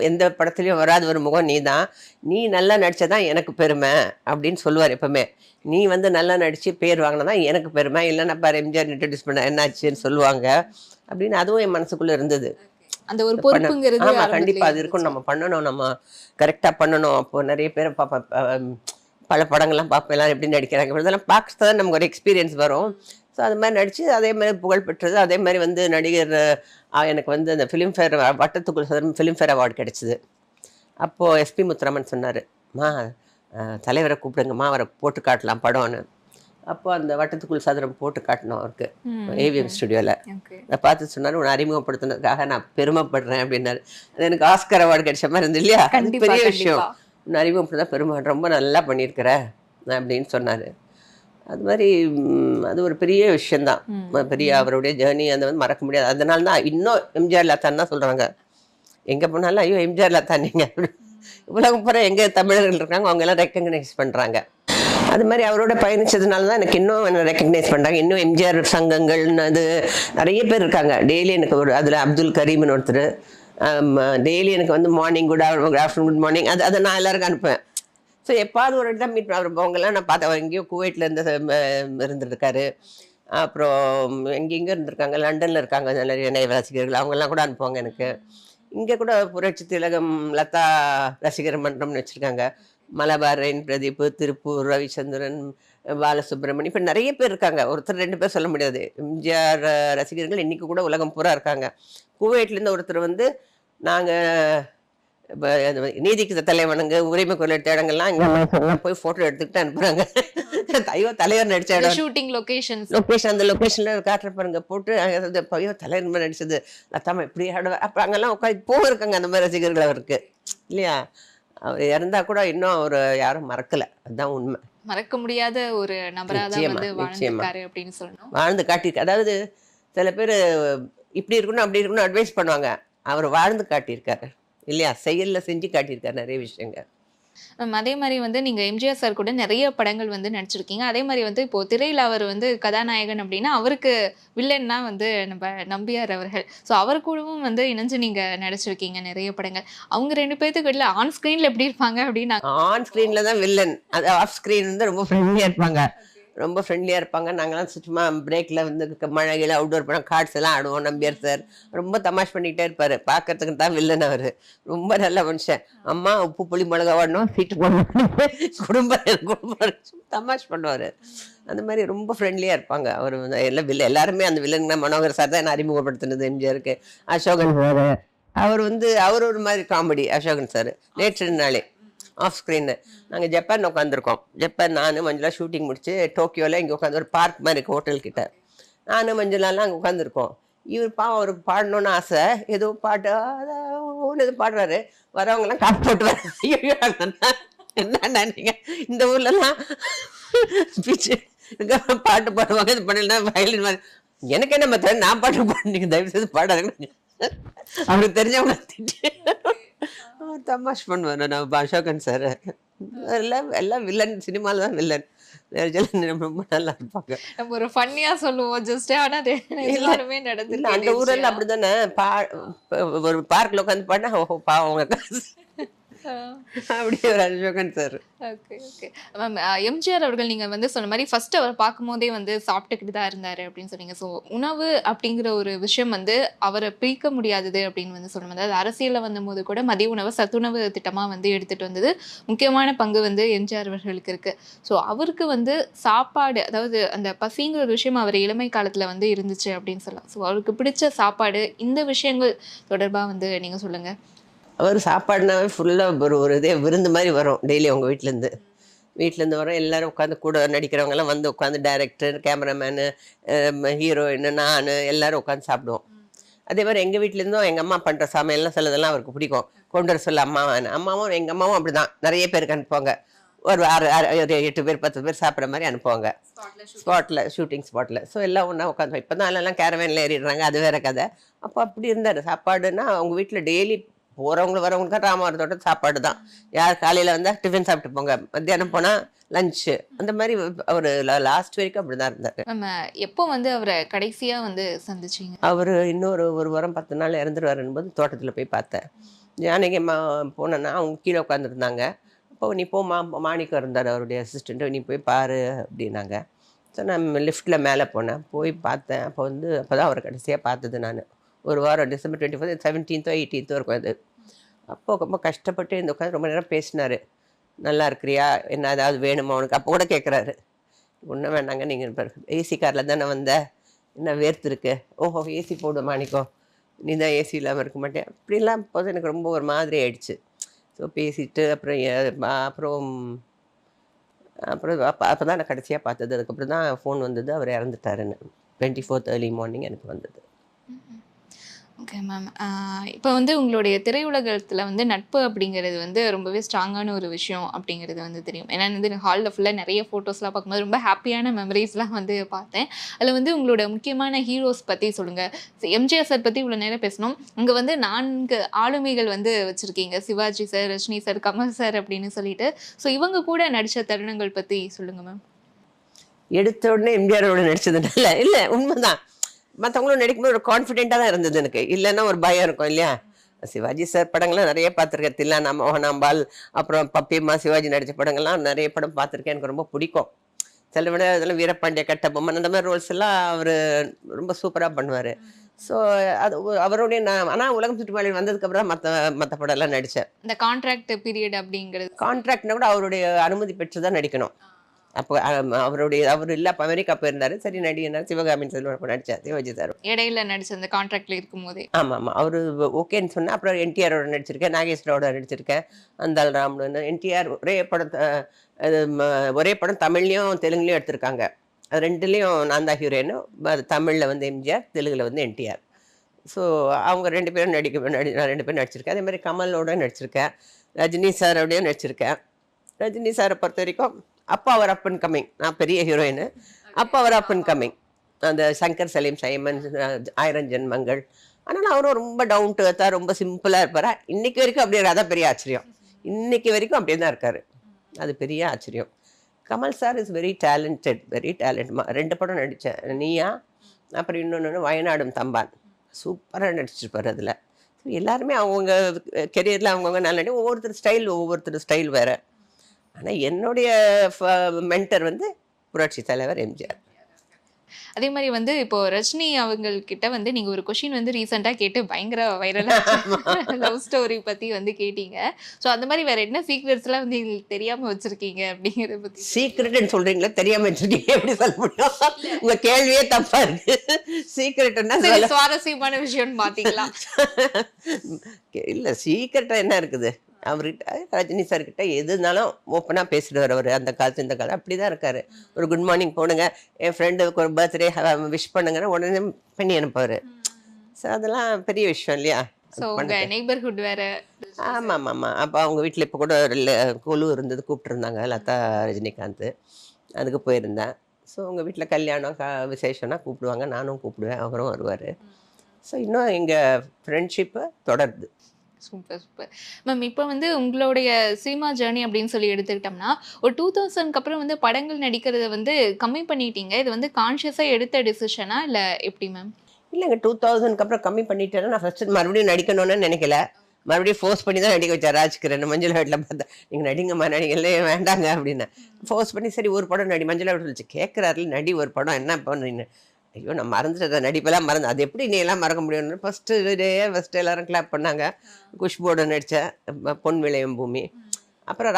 எந்த படத்துலையும் வராத ஒரு முகம் நீ தான். நீ நல்லா நடிச்சதான் எனக்கு பெருமை அப்படின்னு சொல்லுவார் எப்பவுமே. நீ வந்து நல்லா நடிச்சு பேர் வாங்கினதான் எனக்கு பெருமை. இல்லைன்னா பாரு எம்ஜிஆர் இன்ட்ரடியூஸ் பண்ண என்னாச்சுன்னு சொல்லுவாங்க அப்படின்னு அதுவும் என் மனசுக்குள்ளே இருந்தது. அந்த ஒரு பொறுப்புங்கிறது ஆமா, ஆரம்பத்திலே கண்டிப்பா அது இருக்கும். நம்ம பண்ணணும், நம்ம கரெக்டாக பண்ணணும். அப்போ நிறைய பேரை பார்ப்பேன், பல படங்கள்லாம் பார்ப்பேன், எல்லாரும் எப்படி நடிக்கிறாங்க இதெல்லாம் பார்க்க தான் நமக்கு ஒரு எக்ஸ்பீரியன்ஸ் வரும். ஸோ அது மாதிரி நடித்து அதே மாதிரி புகழ் பெற்றது. அதே மாதிரி வந்து நடிகர் எனக்கு வந்து அந்த ஃபிலிம்ஃபேர் வட்டத்துக்குள் சதுரம் ஃபிலிம்ஃபேர் அவார்டு கிடைச்சிது. அப்போது எஸ்பி முத்துராமன் சொன்னார், மா தலைவரை கூப்பிடுங்கம்மா, அவரை போட்டு காட்டலாம் படம்னு. அப்போ அந்த வட்டத்துக்குள் சதுரம் போட்டு காட்டினோம் அவருக்கு ஏவிஎம் ஸ்டுடியோவில். அதை பார்த்து சொன்னார், உன்னை அறிமுகப்படுத்தினதுக்காக நான் பெருமைப்படுறேன் அப்படின்னாரு. அது எனக்கு ஆஸ்கர் அவார்டு கிடைச்ச மாதிரி இருந்தது இல்லையா, அது பெரிய விஷயம். உன்னை அறிமுகப்படுத்த பெருமை, ரொம்ப நல்லா பண்ணியிருக்கிற அப்படின்னு சொன்னார். அது மாதிரி அது ஒரு பெரிய விஷயந்தான். பெரிய அவருடைய ஜேர்னி அந்த வந்து மறக்க முடியாது. அதனால தான் இன்னும் எம்ஜிஆர் லதான் தான் சொல்கிறாங்க. எங்கே போனாலும் ஐயோ எம்ஜிஆர் லதான் நீங்கள் உலகம் பூரா எங்கே தமிழர்கள் இருக்காங்க அவங்க எல்லாம் ரெக்கக்னைஸ் பண்ணுறாங்க. அது மாதிரி அவரோட பயணிச்சதுனால தான் எனக்கு இன்னும் என்ன ரெக்கக்னைஸ் பண்ணுறாங்க. இன்னும் எம்ஜிஆர் சங்கங்கள்னு அது நிறைய பேர் இருக்காங்க. டெய்லி எனக்கு அதில் அப்துல் கரீம்னு ஒருத்தர் டெய்லி எனக்கு வந்து morning good afternoon good morning அதை நான் எல்லாருக்கும் அனுப்புவேன். ஸோ எப்பாவது ஒரு இடத்துல மீட் அவங்கெல்லாம் நான் பார்த்தேன். அவர் எங்கேயோ குவைட்டில் இருந்துருக்காரு. அப்புறம் எங்கெங்கே இருந்திருக்காங்க, லண்டனில் இருக்காங்க நிறைய ரசிகர்கள், அவங்கெல்லாம் கூட அனுப்புவாங்க எனக்கு. இங்கே கூட புரட்சி திலகம் லதா ரசிகர் மன்றம்னு வச்சுருக்காங்க. மலபார் ரெயின் பிரதீப், திருப்பூர் ரவிச்சந்திரன், பாலசுப்ரமணி, இப்போ நிறைய பேர் இருக்காங்க. ஒருத்தர் 2 பேர் சொல்ல முடியாது. எம்ஜிஆர் ரசிகர்கள் இன்றைக்கி கூட உலகம் பூரா இருக்காங்க. குவைட்லேருந்து ஒருத்தர் வந்து நாங்கள் நீதிக்கு தலைவனுங்க உரிமை குரல் இடங்கள்லாம் இங்கே போய் ஃபோட்டோ எடுத்துக்கிட்டு அனுப்புகிறாங்க. ஐயோ தலைவர் நடிச்ச இடம் ஷூட்டிங் லொகேஷன் அந்த லொக்கேஷனில் காட்டுற பாருங்க போட்டு ஐயோ தலைவர் நடிச்சது லதாமா இப்படி ஆடுவார். அப்போ அங்கெல்லாம் உட்காந்து இப்போவும் இருக்காங்க அந்த மாதிரி ரசிகர்கள் அவருக்கு இல்லையா. அவர் இறந்தா கூட இன்னும் அவர் யாரும் மறக்கல. அதுதான் உண்மை. மறக்க முடியாத ஒரு நபரா தான் வந்து வாழ்ந்திருக்காரு அப்படின்னு சொல்லணும். வாழ்ந்து காட்டியிருக்கு. அதாவது சில பேர் இப்படி இருக்கணும் அப்படி இருக்கணும் அட்வைஸ் பண்ணுவாங்க. அவர் வாழ்ந்து காட்டியிருக்காரு இல்லையா, செயல்ல செஞ்சு காட்டியிருக்காரு நிறைய விஷயங்கள். அதே மாதிரி வந்து நீங்க எம்ஜிஆர் சார் கூட நிறைய படங்கள் வந்து நடிச்சிருக்கீங்க. அதே மாதிரி வந்து இப்போ திரையில அவர் வந்து கதாநாயகன் அப்படின்னா அவருக்கு வில்லன்னா வந்து நம்ம நம்பியார் அவர்கள். ஸோ அவர் கூடவும் வந்து இணைஞ்சு நீங்க நடிச்சிருக்கீங்க நிறைய படங்கள். அவங்க 2 பேர்த்துக்கு இல்லை ஆன் ஸ்கிரீன்ல எப்படி இருப்பாங்க அப்படின்னா ஆன் ஸ்கிரீன்ல தான் வில்லன், அது ஆஃப் ஸ்கிரீன் வந்து ரொம்ப ஃப்ரெண்ட்லியா இருப்பாங்க. ரொம்ப ஃப்ரெண்ட்லியாக இருப்பாங்க. நாங்களாம் சும்மா பிரேக்கில் வந்து மழையில் அவுட்டோர் படம் கார்ட்ஸ் எல்லாம் ஆடுவோம். நம்பியார் சார் ரொம்ப தமாஷ் பண்ணிக்கிட்டே இருப்பார். பார்க்கறதுக்கு தான் வில்லன் அவர். ரொம்ப நல்ல மனுஷன். அம்மா உப்பு புளி மிளகா வாடணும் சீட்டு போடணும் குடும்பம் தமாஷ் பண்ணுவார். அந்த மாதிரி ரொம்ப ஃப்ரெண்ட்லியாக இருப்பாங்க. அவர் எல்லாம் எல்லாருமே அந்த வில்லன் தான். மனோகர் சார் தான் என்ன அறிமுகப்படுத்தினது எம்ஜிஆருக்கு. அசோகன் சார் அவர் ஒரு மாதிரி காமெடி. அசோகன் சார் நேற்று நாளே ஆஃப் ஸ்க்ரீனு நாங்கள் ஜப்பான் உட்காந்துருக்கோம். ஜப்பான் நான் மஞ்சுளா ஷூட்டிங் முடிச்சு டோக்கியோவில் இங்கே உட்காந்து ஒரு பார்க் மாதிரி இருக்குது ஹோட்டல்கிட்ட. நான் மஞ்சுளாலாம் அங்கே உட்காந்துருக்கோம். இவர் அவருக்கு பாடணுன்னு ஆசை. ஏதோ பாட்டு ஒன்று எதுவும் பாடுறாரு. வரவங்கலாம் காசு போட்டு வர என்ன நீங்கள் இந்த ஊர்லலாம் பிச்சு பாட்டு பாடுவாங்க. இது பண்ணலாம் வயலின் மாதிரி. எனக்கு என்ன மற்ற நான் பாட்டு பாடுறீங்க தயவு செய்து பாடாதுங்க. அவருக்கு தெரிஞ்சவங்க தமாஷ் பண்ணுவார். நான் அசோகன் சார் எல்லாம் வில்லன். சினிமாவில் தான் வில்லன். ரொம்ப நல்லா இருப்பாங்க. நம்ம ஒரு ஃபன்னியா சொல்லுவோம் ஜஸ்ட். ஆனா அது எல்லாருமே நடந்துருக்கு. அந்த ஊரெல்லாம் அப்படிதானே. ஒரு பார்க்ல உட்காந்து பாடினா பாவங்க அப்படியே ஒரு Ashokan sir. Okay okay ma'am. MGR அவர்கள் நீங்க வந்து சொன்ன மாதிரி ஃபர்ஸ்ட் அவர் பார்க்கும்போதே வந்து சாப்பிட்டுக்கிட்டு தான் இருந்தாரு அப்படின்னு சொன்னீங்க. ஸோ உணவு அப்படிங்கிற ஒரு விஷயம் வந்து அவரை பிரிக்க முடியாதது அப்படின்னு வந்து சொல்லணும். அதாவது அரசியலில் வந்தபோது கூட மதிய உணவு சத்துணவு திட்டமாக வந்து எடுத்துட்டு வந்தது முக்கியமான பங்கு வந்து எம்ஜிஆர் அவர்களுக்கு இருக்கு. ஸோ அவருக்கு வந்து சாப்பாடு, அதாவது அந்த பசிங்கிற ஒரு விஷயம் அவர் இளமை காலத்தில் வந்து இருந்துச்சு அப்படின்னு சொல்லலாம். ஸோ அவருக்கு பிடிச்ச சாப்பாடு, இந்த விஷயங்கள் தொடர்பாக வந்து நீங்க சொல்லுங்க. அவர் சாப்பாடுனாவே ஃபுல்லாக ஒரு இதே விருந்து மாதிரி வரும். டெய்லி அவங்க வீட்டிலேருந்து வரோம். எல்லோரும் உட்காந்து கூட நடிக்கிறவங்கெல்லாம் வந்து உட்காந்து டைரக்டர், கேமராமேனு, ஹீரோயின், நான் எல்லோரும் உட்காந்து சாப்பிடுவோம். அதே மாதிரி எங்கள் வீட்டிலேருந்தும் எங்கள் அம்மா பண்ணுற சமையல்லாம் சிலதெல்லாம் அவருக்கு பிடிக்கும். கொண்டு வர சொல்ல அம்மாவும் எங்கள் அம்மாவும் அப்படி தான் நிறைய பேருக்கு அனுப்புவாங்க. ஒரு 8 பேர் 10 பேர் சாப்பிட்ற மாதிரி அனுப்புவாங்க ஸ்பாட்டில், ஷூட்டிங் ஸ்பாட்டில். ஸோ எல்லாம் ஒன்றா உட்காந்து இப்போ தான் எல்லாம் கேரவேனில் ஏறிடுறாங்க, அது வேற கதை. அப்போ அப்படி இருந்தார். சாப்பாடுன்னா அவங்க வீட்டில் டெய்லி போகிறவங்களும் வரவங்களுக்கு ராமவரத்தோட சாப்பாடு தான். யார் காலையில் வந்தால் டிஃபன் சாப்பிட்டு போங்க, மத்தியானம் போனால் லஞ்சு, அந்த மாதிரி அவர் லாஸ்ட் வரைக்கும் அப்படி தான் இருந்தார். நம்ம எப்போ வந்து அவரை கடைசியா வந்து சந்திச்சீங்க? அவர் இன்னொரு 1 வாரம் 10 நாள் இறந்துருவாருன்னு போது தோட்டத்தில் போய் பார்த்தேன். ஜானகி அம்மா போனேன்னா அவங்க கீழே உட்காந்துருந்தாங்க. அப்போ நீ போமா, மாணிக்கம் இருந்தார் அவருடைய அசிஸ்டண்ட்டு, நீ போய் பாரு அப்படின்னாங்க. ஸோ நான் லிஃப்ட்டில் மேலே போனேன், போய் பார்த்தேன். அப்போ தான் அவரை கடைசியாக பார்த்தது நான். ஒரு வாரம் டிசம்பர் 24 17th 18th இருக்கும் அது. அப்போ ரொம்ப கஷ்டப்பட்டு இந்த உட்காந்து ரொம்ப நேரம் பேசினார். நல்லா இருக்கிறியா, என்ன ஏதாவது வேணுமா உனக்கு, அப்போ கூட கேட்குறாரு. ஒன்றும் வேண்டாங்க, நீங்கள் ஏசி காரில் தானே வந்த, என்ன வேர்த்துருக்கு, ஓஹோ ஏசி போடு மாணிக்கம், நீ தான் ஏசி இல்லாமல் இருக்க மாட்டேன் அப்படிலாம். போது எனக்கு ரொம்ப ஒரு மாதிரி ஆயிடுச்சு. ஸோ பேசிட்டு அப்புறம் அப்போ தான் நான் கடைசியாக பார்த்தது. அதுக்கப்புறம் தான் ஃபோன் வந்தது அவர் இறந்துட்டாருன்னு. 24th early morning எனக்கு வந்தது. Okay ma'am. இப்போ வந்து உங்களுடைய திரையுலகத்தில் வந்து நட்பு அப்படிங்கிறது வந்து ரொம்பவே ஸ்ட்ராங்கான ஒரு விஷயம் அப்படிங்கிறது வந்து தெரியும். ஏன்னா வந்து ஹாலில் ஃபுல்லாக நிறைய ஃபோட்டோஸ்லாம் பார்க்கும்போது ரொம்ப ஹாப்பியான மெமரிஸ்லாம் வந்து பார்த்தேன். அதில் வந்து உங்களோட முக்கியமான ஹீரோஸ் பற்றி சொல்லுங்கள். எம்ஜிஆர் சார் பற்றி இவ்வளோ நேரம் பேசணும். அங்கே வந்து 4 ஆளுமைகள் வந்து வச்சுருக்கீங்க, Sivaji sir, Rajini sir, Kamal sir அப்படின்னு சொல்லிட்டு. ஸோ இவங்க கூட நடித்த தருணங்கள் பற்றி சொல்லுங்கள் மேம். எடுத்த உடனே எம்ஜிஆரோட நடிச்சதுனால இல்லை, உண்மைதான். மற்றவங்களும் நடிக்கும்போது ஒரு கான்ஃபிடென்ட்டாக தான் இருந்தது எனக்கு. இல்லைன்னா ஒரு பயம் இருக்கும் இல்லையா. சிவாஜி சார் படங்கள்லாம் நிறைய பார்த்துருக்கேன். தில்லானா, மோகனாம்பால், அப்புறம் பப்பியம்மா, சிவாஜி நடித்த படங்கள்லாம் நிறைய படம் பார்த்துருக்கேன். எனக்கு ரொம்ப பிடிக்கும். சில விட அதெல்லாம் வீரபாண்டிய கட்டபொம்மன் அந்த மாதிரி ரோல்ஸ் எல்லாம் அவர் ரொம்ப சூப்பராக பண்ணுவார். ஸோ அது அவருடைய ஆனால் உலகம் சுற்றி மாலை வந்ததுக்கப்புறம் மற்ற படம்லாம் நடித்தேன். இந்த கான்ட்ராக்ட் பீரியட் அப்படிங்கிறது, கான்ட்ராக்ட்னா கூட அவருடைய அனுமதி பெற்று தான் நடிக்கணும். அப்போ அவர் இல்லை, அப்போ அமெரிக்கா போயிருந்தாரு. சரி நடிகர் சிவகாமின்னு சொல்லி நடிச்சார் சிவாஜி சார். இடையில நடிச்ச அந்த கான்ட்ராக்ட்ல இருக்கும் போதே. ஆமாம், அவர் ஓகேன்னு சொன்னால் அப்புறம் என்டிஆரோட நடிச்சிருக்கேன், நாகேஸ்வரோட நடிச்சிருக்கேன், அந்தாள் ராம்னு. என்டிஆர் ஒரே படம் தமிழ்லையும் தெலுங்குலையும் எடுத்திருக்காங்க. அது 2லேயும் நான் தான் ஹீரோயின். தமிழில் வந்து எம்ஜிஆர், தெலுங்கில் வந்து என்டிஆர். ஸோ அவங்க 2 பேரும் நான் 2 பேரும் நடிச்சிருக்கேன். அதே மாதிரி கமலோட நடிச்சிருக்கேன், ரஜினி சாரோடையும் நடிச்சிருக்கேன். ரஜினி சாரை பொறுத்த வரைக்கும் அப்போ அவர் அப் அண்ட் கம்மிங், நான் பெரிய ஹீரோயின். அப்போ அவர் அப் அண்ட் கம்மிங். அந்த சங்கர் சலீம், சைமன், 1000 ஜென்மங்கள். ஆனால் அவரும் ரொம்ப டவுன் டு எர்த்தாக ரொம்ப சிம்பிளாக இருப்பார். இன்னைக்கு வரைக்கும் அப்படியே, அதான் பெரிய ஆச்சரியம். இன்னைக்கு வரைக்கும் அப்படியே தான் இருக்கார். அது பெரிய ஆச்சரியம். Kamal sir is very talented, very talent. 2 படம் நடித்தேன், நீயா, அப்புறம் இன்னொன்று வயநாடும் தம்பான். சூப்பராக நடிச்சிருப்பார் அதில். எல்லாருமே அவங்கவுங்க கெரியரில் அவங்கவுங்க நல்லா ஒவ்வொருத்தர் ஸ்டைல் வேறு. ஆனால் என்னுடைய மென்டர் வந்து புரட்சி தலைவர் எம்ஜிஆர். அதே மாதிரி வந்து இப்போ ரஜினி அவங்கக்கிட்ட வந்து நீங்கள் ஒரு கொஷின் வந்து ரீசெண்டாக கேட்டு பயங்கர வைரலாக லவ் ஸ்டோரி பற்றி வந்து கேட்டீங்க. ஸோ அந்த மாதிரி வேறு என்ன சீக்ரெட்ஸ்லாம் வந்து எங்களுக்கு தெரியாமல் வச்சுருக்கீங்க அப்படிங்கிறத பற்றி. சீக்ரெட்னு சொல்கிறீங்களா, தெரியாமல் வச்சுருக்கீங்க எப்படி சொல்ல முடியும்? உங்கள் கேள்வியே தப்பாக இருக்குது. சீக்ரெட்னா சுவாரஸ்யமான விஷயம்னு பார்த்தீங்களா? இல்லை, சீக்ரெட்டாக என்ன இருக்குது? அவர்கிட்ட ரஜினி சார்கிட்ட எதுனாலும் ஓப்பனாக பேசிடுவார் அவர். அந்த காலத்து இந்த காலம் அப்படி தான் இருக்கார். ஒரு குட் மார்னிங் போடுங்க, என் ஃப்ரெண்டுக்கு ஒரு பர்த்டே விஷ் பண்ணுங்கன்னா உடனே பண்ணி அனுப்புவார். ஸோ அதெல்லாம் பெரிய விஷயம் இல்லையா? நெய்பர்ஹுட் வேற. ஆமாம் ஆமாம். அப்போ அவங்க வீட்டில் இப்போ கூட குழு இருந்தது, கூப்பிட்டுருந்தாங்க, லதா ரஜினிகாந்த். அதுக்கு போயிருந்தேன். ஸோ உங்கள் வீட்டில் கல்யாணம் விசேஷம்னா கூப்பிடுவாங்க, நானும் கூப்பிடுவேன், அவரும் வருவார். ஸோ இன்னும் எங்கள் ஃப்ரெண்ட்ஷிப்பு தொடருது. Super super ma'am. இப்போ வந்து உங்களுடைய சினிமா ஜேர்னி அப்படின்னு சொல்லி எடுத்துக்கிட்டோம்னா, ஒரு 2000க்கு அப்புறம் வந்து படங்கள் நடிக்கிறத வந்து கம்மி பண்ணிட்டீங்க. இது வந்து கான்ஷியஸாக எடுத்த டிசிஷனா இல்லை எப்படி மேம்? இல்லைங்க, 2000க்கு அப்புறம் கம்மி பண்ணிட்டேன்னா நான் ஃபஸ்ட்டு மறுபடியும் நடிக்கணும்னு நினைக்கல. மறுபடியும் ஃபோர்ஸ் பண்ணி தான் நடிக்க வச்சார் ராஜ்கிரண். மஞ்சள் வீட்டில் பார்த்தா நீங்கள் நடிங்கம்மா, நடிகலே வேண்டாங்க அப்படின்னு ஃபோர்ஸ் பண்ணி, சரி ஒரு படம் நடி, மஞ்சள் வீட்டில் வச்சு கேட்குறாரு, நடி ஒரு படம், என்ன பண்ணுறீங்க? ஐயோ நான் மறந்துட்டேன், நடிப்பெல்லாம் மறந்து, அது எப்படி நீ எல்லாம் மறக்க முடியும்னு ஃபஸ்ட்டு எல்லோரும் கிளாப் பண்ணாங்க. குஷ்போட நடித்தேன், பொன் விளையும் பூமி. அப்புறம்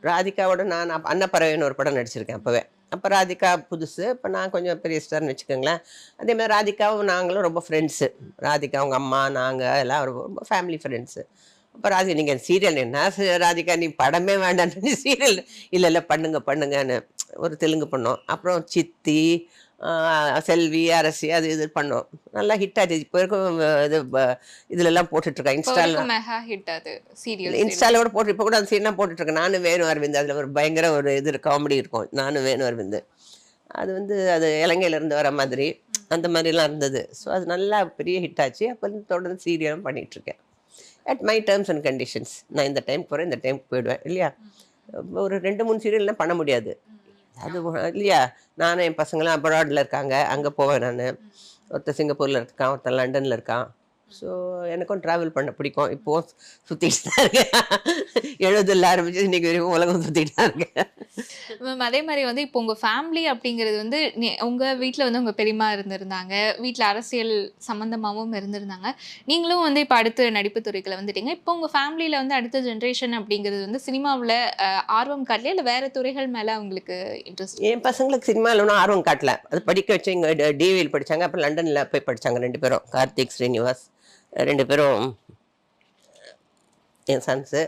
ராதிகாவோட நான் அன்னப்பறவைன்னு ஒரு படம் நடிச்சிருக்கேன் அப்போவே. அப்போ ராதிகா புதுசு, இப்போ நான் கொஞ்சம் பெரிய ஸ்டார்னு வச்சுக்கோங்களேன். அதே மாதிரி ராதிகாவும் நாங்களும் ரொம்ப ஃப்ரெண்ட்ஸு. ராதிகா அவங்க அம்மா, நாங்கள் எல்லாம் ரொம்ப ஃபேமிலி ஃப்ரெண்ட்ஸு. அப்போ ராதிகா நீங்கள் சீரியல் என்ன ராதிகா நீ படமே வேண்டான்னு சீரியல் இல்லை பண்ணுங்கன்னு ஒரு தெலுங்கு பண்ணோம். அப்புறம் சித்தி, செல்வி அரசி அது இது பண்ணோம். நல்லா ஹிட் ஆச்சு. இப்போ இருக்கும் இது இதுலலாம் போட்டுட்ருக்கேன் இப்போ இன்ஸ்டால. வரைக்கும் மெகா ஹிட் அது சீரியல் இன்ஸ்டால கூட போட்டு இப்போ கூட அந்த சீன்லாம் போட்டுட்ருக்கேன். நானும் வேணு அரவிந்த் அதில் ஒரு பயங்கர ஒரு இது காமெடி இருக்கும். நானும் வேணு அரவிந்த் அது வந்து அது இலங்கையிலேருந்து வர மாதிரி அந்த மாதிரிலாம் இருந்தது. ஸோ அது நல்லா பெரிய ஹிட் ஆச்சு. அப்போ தொடர்ந்து சீரியலும் பண்ணிகிட்ருக்கேன். At my terms and conditions. நான் இந்த டைம் போகிறேன், இந்த டைம் போயிடுவேன் இல்லையா? ஒரு 2 3 சீரியல்லாம் பண்ண முடியாது அது இல்லையா? நானும் என் பசங்களாம் அப்ராடில் இருக்காங்க, அங்கே போவேன் நான். ஒருத்தர் சிங்கப்பூரில் இருக்கான், ஒருத்தர் லண்டனில் இருக்கான். ஸோ எனக்கும் ட்ராவல் பண்ண பிடிக்கும். இப்போது சுற்றிட்டு தான் இருக்கேன். 70 ஆரம்பிச்சு இன்றைக்கி வரைக்கும் உலகம் சுற்றிட்டு தான் இருக்கேன். மேம் அதே மாதிரி வந்து இப்போ உங்கள் ஃபேமிலி அப்படிங்கிறது வந்து உங்கள் வீட்டில் வந்து உங்கள் பெரியம்மா இருந்திருந்தாங்க, வீட்டில் அரசியல் சம்மந்தமாகவும் இருந்திருந்தாங்க. நீங்களும் வந்து இப்போ அடுத்த நடிப்பு துறைகளை வந்துட்டீங்க. இப்போ உங்கள் ஃபேமிலியில் வந்து அடுத்த ஜென்ரேஷன் அப்படிங்கிறது வந்து சினிமாவில் ஆர்வம் காட்டலையா இல்லை வேறு துறைகள் மேலே அவங்களுக்கு இன்ட்ரெஸ்ட்? என் பசங்களுக்கு சினிமாவில் ஒன்றும் ஆர்வம் காட்டல. அது படிக்க வச்சு இங்கே டிவியில் படித்தாங்க. அப்புறம் லண்டனில் போய் படித்தாங்க 2 பேரும். கார்த்திக் ஸ்ரீனிவாஸ் 2 பேரும் என் சன்ஸு.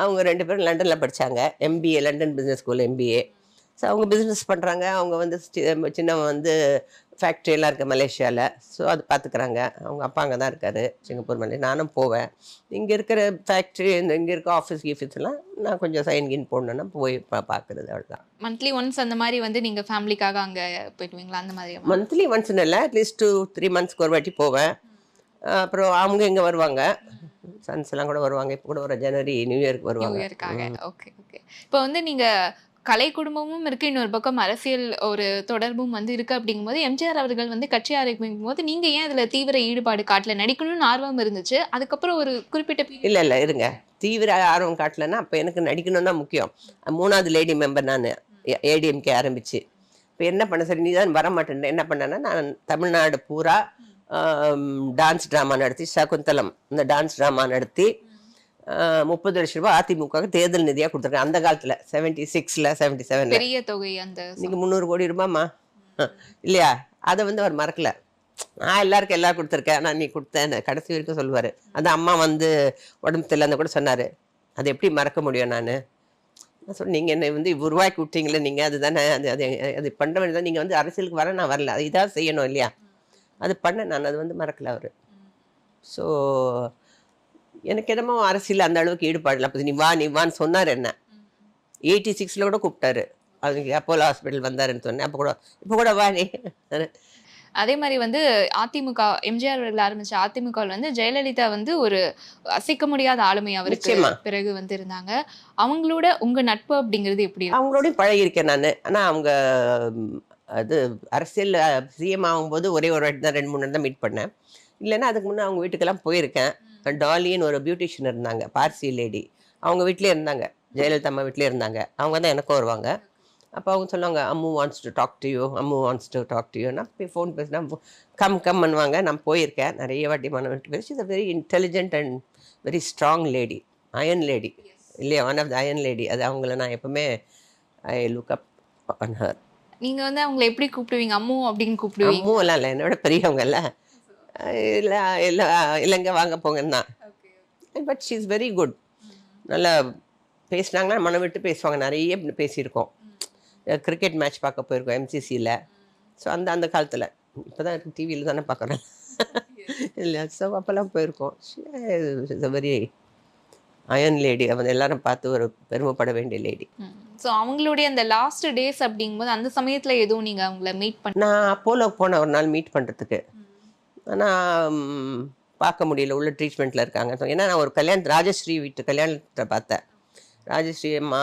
அவங்க 2 பேரும் லண்டனில் படித்தாங்க. MBA London business school MBA. So அவங்க பிஸ்னஸ் பண்ணுறாங்க. அவங்க வந்து சின்னவன் வந்து ஃபேக்ட்ரி எல்லாம் இருக்குது மலேசியாவில். ஸோ அது பார்த்துக்குறாங்க. அவங்க அப்பா அங்கே தான் இருக்கார் சிங்கப்பூர் மலேசியா. நானும் போவேன். இங்கே இருக்கிற ஃபேக்ட்ரி இங்கே இருக்க ஆஃபீஸ் கீஃபீஸ்லாம் நான் கொஞ்சம் சைன் கின் போடணுன்னா போய் பார்க்குறது அவ்வளோதான். மந்த்லி ஒன்ஸ் அந்த மாதிரி வந்து நீங்கள் ஃபேமிலிக்காக அங்கே போயிடுவீங்களா அந்த மாதிரி? மந்த்லி ஒன்ஸ்னு இல்லை, அட்லீஸ்ட் 2-3 மந்த்ஸ்க்கு ஒரு வாட்டி போவேன். அப்புறம் அவங்க இங்கே வருவாங்க, சன்ஸ் எல்லாம் கூட வருவாங்க. இப்போ கூட ஒரு ஜனவரி நியூ இயருக்கு வருவாங்க. நியூ இயர்க்காக. Okay okay. இப்போ வந்து நீங்கள் கலை குடும்பமும் இருக்குது, இன்னொரு பக்கம் அரசியல் ஒரு தொடர்பும் வந்து இருக்குது. அப்படிங்கும்போது எம்ஜிஆர் அவர்கள் வந்து கட்சி ஆரம்பிக்கும் போது நீங்கள் ஏன் அதில் தீவிர ஈடுபாடு காட்டல? நடிக்கணும்னு ஆர்வம் இருந்துச்சு, அதுக்கப்புறம் ஒரு குறிப்பிட்ட இல்லை இருங்க, தீவிர ஆர்வம் காட்டலைன்னா அப்போ எனக்கு நடிக்கணும் தான் முக்கியம். 3வது லேடி மெம்பர் நான் ஏடிஎம்கே ஆரம்பிச்சு. இப்போ என்ன பண்ண, சரி நீ தான் வர மாட்டேன். என்ன பண்ணேன்னா நான் தமிழ்நாடு பூரா டான்ஸ் ட்ராமா நடத்தி, சகுந்தலம் இந்த டான்ஸ் ட்ராமா நடத்தி 30 லட்ச ரூபாய் அதிமுக தேர்தல் நிதியாக கொடுத்துருக்கேன். அந்த காலத்தில் 76ல் 77 பெரிய தொகை. அந்த இன்னைக்கு 300 கோடி ரூபாய்மா இல்லையா? அதை வந்து அவர் மறக்கல. நான் எல்லாருக்கும் எல்லாம் கொடுத்துருக்கேன், நான் நீ கொடுத்தேன் கடைசி வரைக்கும் சொல்லுவார். அந்த அம்மா வந்து உடம்பு தெரியல கூட சொன்னார். அதை எப்படி மறக்க முடியும்? நான் சொன்னேன், நீங்கள் என்னை வந்து உருவாக்கி விட்டீங்களே நீங்கள், அதுதானே அது அது அது பண்ண வேண்டியதான். நீங்கள் வந்து அரசியலுக்கு வர நான் வரல, அது இதாக செய்யணும் இல்லையா? அது பண்ண நான் அது வந்து மறக்கல அவர். ஸோ எனக்கு என்னமோ அரசியல் அந்த அளவுக்கு ஈடுபாடு இல்லை. அப்போ நீ வான்னு சொன்னார். என்ன 86ல் கூட கூப்பிட்டாரு. அதுக்கு அப்போலோ ஹாஸ்பிட்டல் வந்தாருன்னு சொன்னேன். இப்போ கூட வா நீ. அதே மாதிரி வந்து அதிமுக எம்ஜிஆர் அவர்கள் ஆரம்பிச்ச அதிமுகவில் வந்து ஜெயலலிதா வந்து ஒரு அசைக்க முடியாத ஆளுமை அவருக்கு பிறகு வந்து இருந்தாங்க. அவங்களோட உங்க நட்பு அப்படிங்கிறது எப்படி? அவங்களோடய பழகிருக்கேன் நான். ஆனால் அவங்க அது அரசியல் சிஎம் ஆகும்போது ஒரே ஒரு வாட்டி தான் 2-3 தான் மீட் பண்ணேன். இல்லைன்னா அதுக்கு முன்னே அவங்க வீட்டுக்கெல்லாம் போயிருக்கேன். டாலின்னு ஒரு பியூட்டிஷியன் இருந்தாங்க, பார்சி லேடி. அவங்க வீட்டிலே இருந்தாங்க, ஜெயலலிதா அம்மா வீட்டிலே இருந்தாங்க. அவங்க தான் எனக்கும் வருவாங்க. அப்போ அவங்க சொல்லுவாங்க, Ammu wants to talk to you, Ammu wants to talk to you. நான் போய் ஃபோன் பேசினா கம் பண்ணுவாங்க. நான் போயிருக்கேன் நிறைய வாட்டி. She is a very intelligent and very strong lady, iron lady இல்லையா? One of the iron lady. அது அவங்கள நான் எப்பவுமே I look up on her. நீங்கள் வந்து அவங்கள எப்படி கூப்பிடுவீங்க? அம்மு அப்படின்னு கூப்பிடுவீங்க? அம்முவெல்லாம் இல்லை, என்னோட பெரியவங்கல்ல. இல்லை இல்லைங்க வாங்க போங்கன்னா. But she is very good. நல்லா பேசினாங்கன்னா மனம் விட்டு பேசுவாங்க. நிறைய பேசியிருக்கோம். கிரிக்கெட் மேட்ச் பார்க்க போயிருக்கோம் எம்சிசியில். ஸோ அந்த காலத்தில். இப்போ தான் டிவியில் தானே பார்க்குறேன் இல்லை. ஸோ அப்போல்லாம் போயிருக்கோம். Is a very iron lady. அவன் எல்லாரும் பார்த்து ஒரு பெருமைப்பட வேண்டிய லேடி. ஸோ அவங்களுடைய அந்த லாஸ்ட் டேஸ் அப்படிங்கும்போது அந்த சமயத்தில் எதுவும் நீங்கள் அவங்கள மீட் பண்ண? நான் அப்போலோ போனேன் ஒரு நாள் மீட் பண்ணுறதுக்கு. ஆனால் பார்க்க முடியல, உள்ள ட்ரீட்மெண்ட்டில் இருக்காங்க. ஏன்னா நான் ஒரு ராஜஸ்ரீ வீட்டு கல்யாணத்தை பார்த்தேன். ராஜஸ்ரீ அம்மா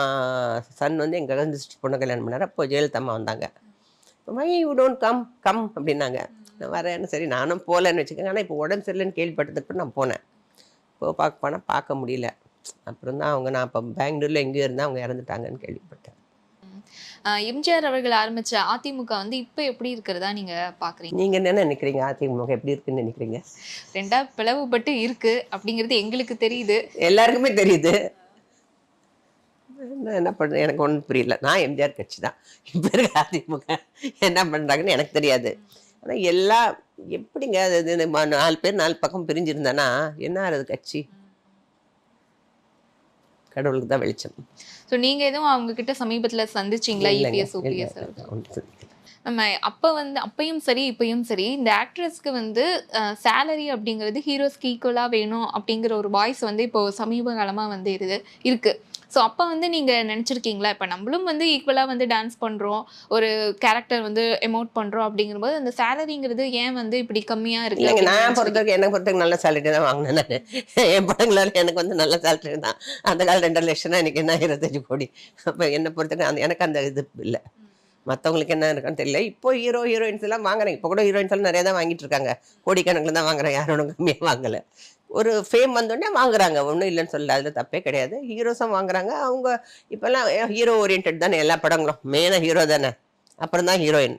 சன் வந்து எங்கள் ககன் பொண்ணு கல்யாணம் பண்ணார். அப்போ ஜெயலலிதா அம்மா வந்தாங்க. வை யூ டோன்ட் கம் அப்படின்னாங்க. நான் வரேன்னு சரி நானும் போகலன்னு வச்சுக்கோங்க. ஆனால் இப்போ உடம்பு சரியில்லைன்னு கேள்விப்பட்டதுக்கு நான் போனேன். இப்போ பார்க்க முடியல. அப்புறம் தான் அவங்க, நான் இப்போ பெங்களூரில் எங்கேயோ இருந்தால் அவங்க இறந்துட்டாங்கன்னு கேள்விப்பட்டேன். எம்ஜிஆர் அவர்கள் ஆரம்பித்த அதிமுக வந்து இப்போ எப்படி இருக்கிறதா நீங்கள் பார்க்குறீங்க? நீங்கள் என்ன நினைக்கிறீங்க? அதிமுக எப்படி இருக்குன்னு நினைக்கிறீங்க? 2ஆ பிளவுபட்டு இருக்கு அப்படிங்கிறது எங்களுக்கு தெரியுது, எல்லாருக்குமே தெரியுது. என்ன பண்ணுறது எனக்கு ஒன்றும் புரியல. நான் எம்ஜிஆர் கட்சி தான். இப்போ இருக்க அதிமுக என்ன பண்ணுறாங்கன்னு எனக்கு தெரியாது. ஆனால் எல்லாம் எப்படிங்க அது 4 பேர் 4 பக்கம் பிரிஞ்சிருந்தானா என்ன ஆகுது கட்சி? கடவுளுக்கு தான் வெளிச்சம். ஸோ நீங்கள் எதுவும் அவங்க கிட்ட சமீபத்தில் சந்திச்சிங்களா? EPS OPS? நம்ம அப்பயும் சரி இப்பயும் சரி இந்த ஆக்ட்ரஸ்க்கு வந்து சேலரி அப்படிங்கிறது ஹீரோஸ்க்கு ஈக்குவலா வேணும் அப்படிங்கிற ஒரு வாய்ஸ் வந்து இப்போ சமீப காலமா வந்து இருக்கு. ஸோ அப்போ வந்து நீங்க நினைச்சிருக்கீங்களா, இப்போ நம்மளும் வந்து ஈக்குவலா வந்து டான்ஸ் பண்றோம், ஒரு கேரக்டர் வந்து எமோட் பண்றோம் அப்படிங்கும்போது அந்த சேலரிங்கிறது ஏன் வந்து இப்படி கம்மியா இருக்கு இல்லைங்க, அப்படின்னு நான் நினைச்சிருக்கீங்க? என்னை பொறுத்தவரைக்கும் நல்ல சேலரி தான் வாங்கினேன் நான். என் படங்களால எனக்கு வந்து நல்ல சேலரி தான். அந்த காலம் 2.5 லட்சம்னா எனக்கு என்ன 25 கோடி. அப்போ என்னை பொறுத்தவரைக்கும் எனக்கு அந்த இது இல்லை. மற்றவங்களுக்கு என்ன இருக்கான்னு தெரியல. இப்போ ஹீரோயின்ஸ் எல்லாம் வாங்குறாங்க. இப்போ கூட ஹீரோயின்ஸ் எல்லாம் நிறைய தான் வாங்கிட்டு இருக்காங்க. கோடிக்கணக்கில் தான் வாங்குறாங்க, யாரும் ஒன்றும் கம்மியாக வாங்கலை. ஒரு ஃபேம் வந்தோடனே வாங்குறாங்க, ஒன்றும் இல்லைன்னு சொல்லல, அதில் தப்பே கிடையாது. ஹீரோஸும் வாங்குறாங்க. அவங்க இப்போல்லாம் ஹீரோ ஓரியன்ட் தானே எல்லா படங்களும், மெயினாக ஹீரோ தானே, அப்புறம் தான் ஹீரோயின்.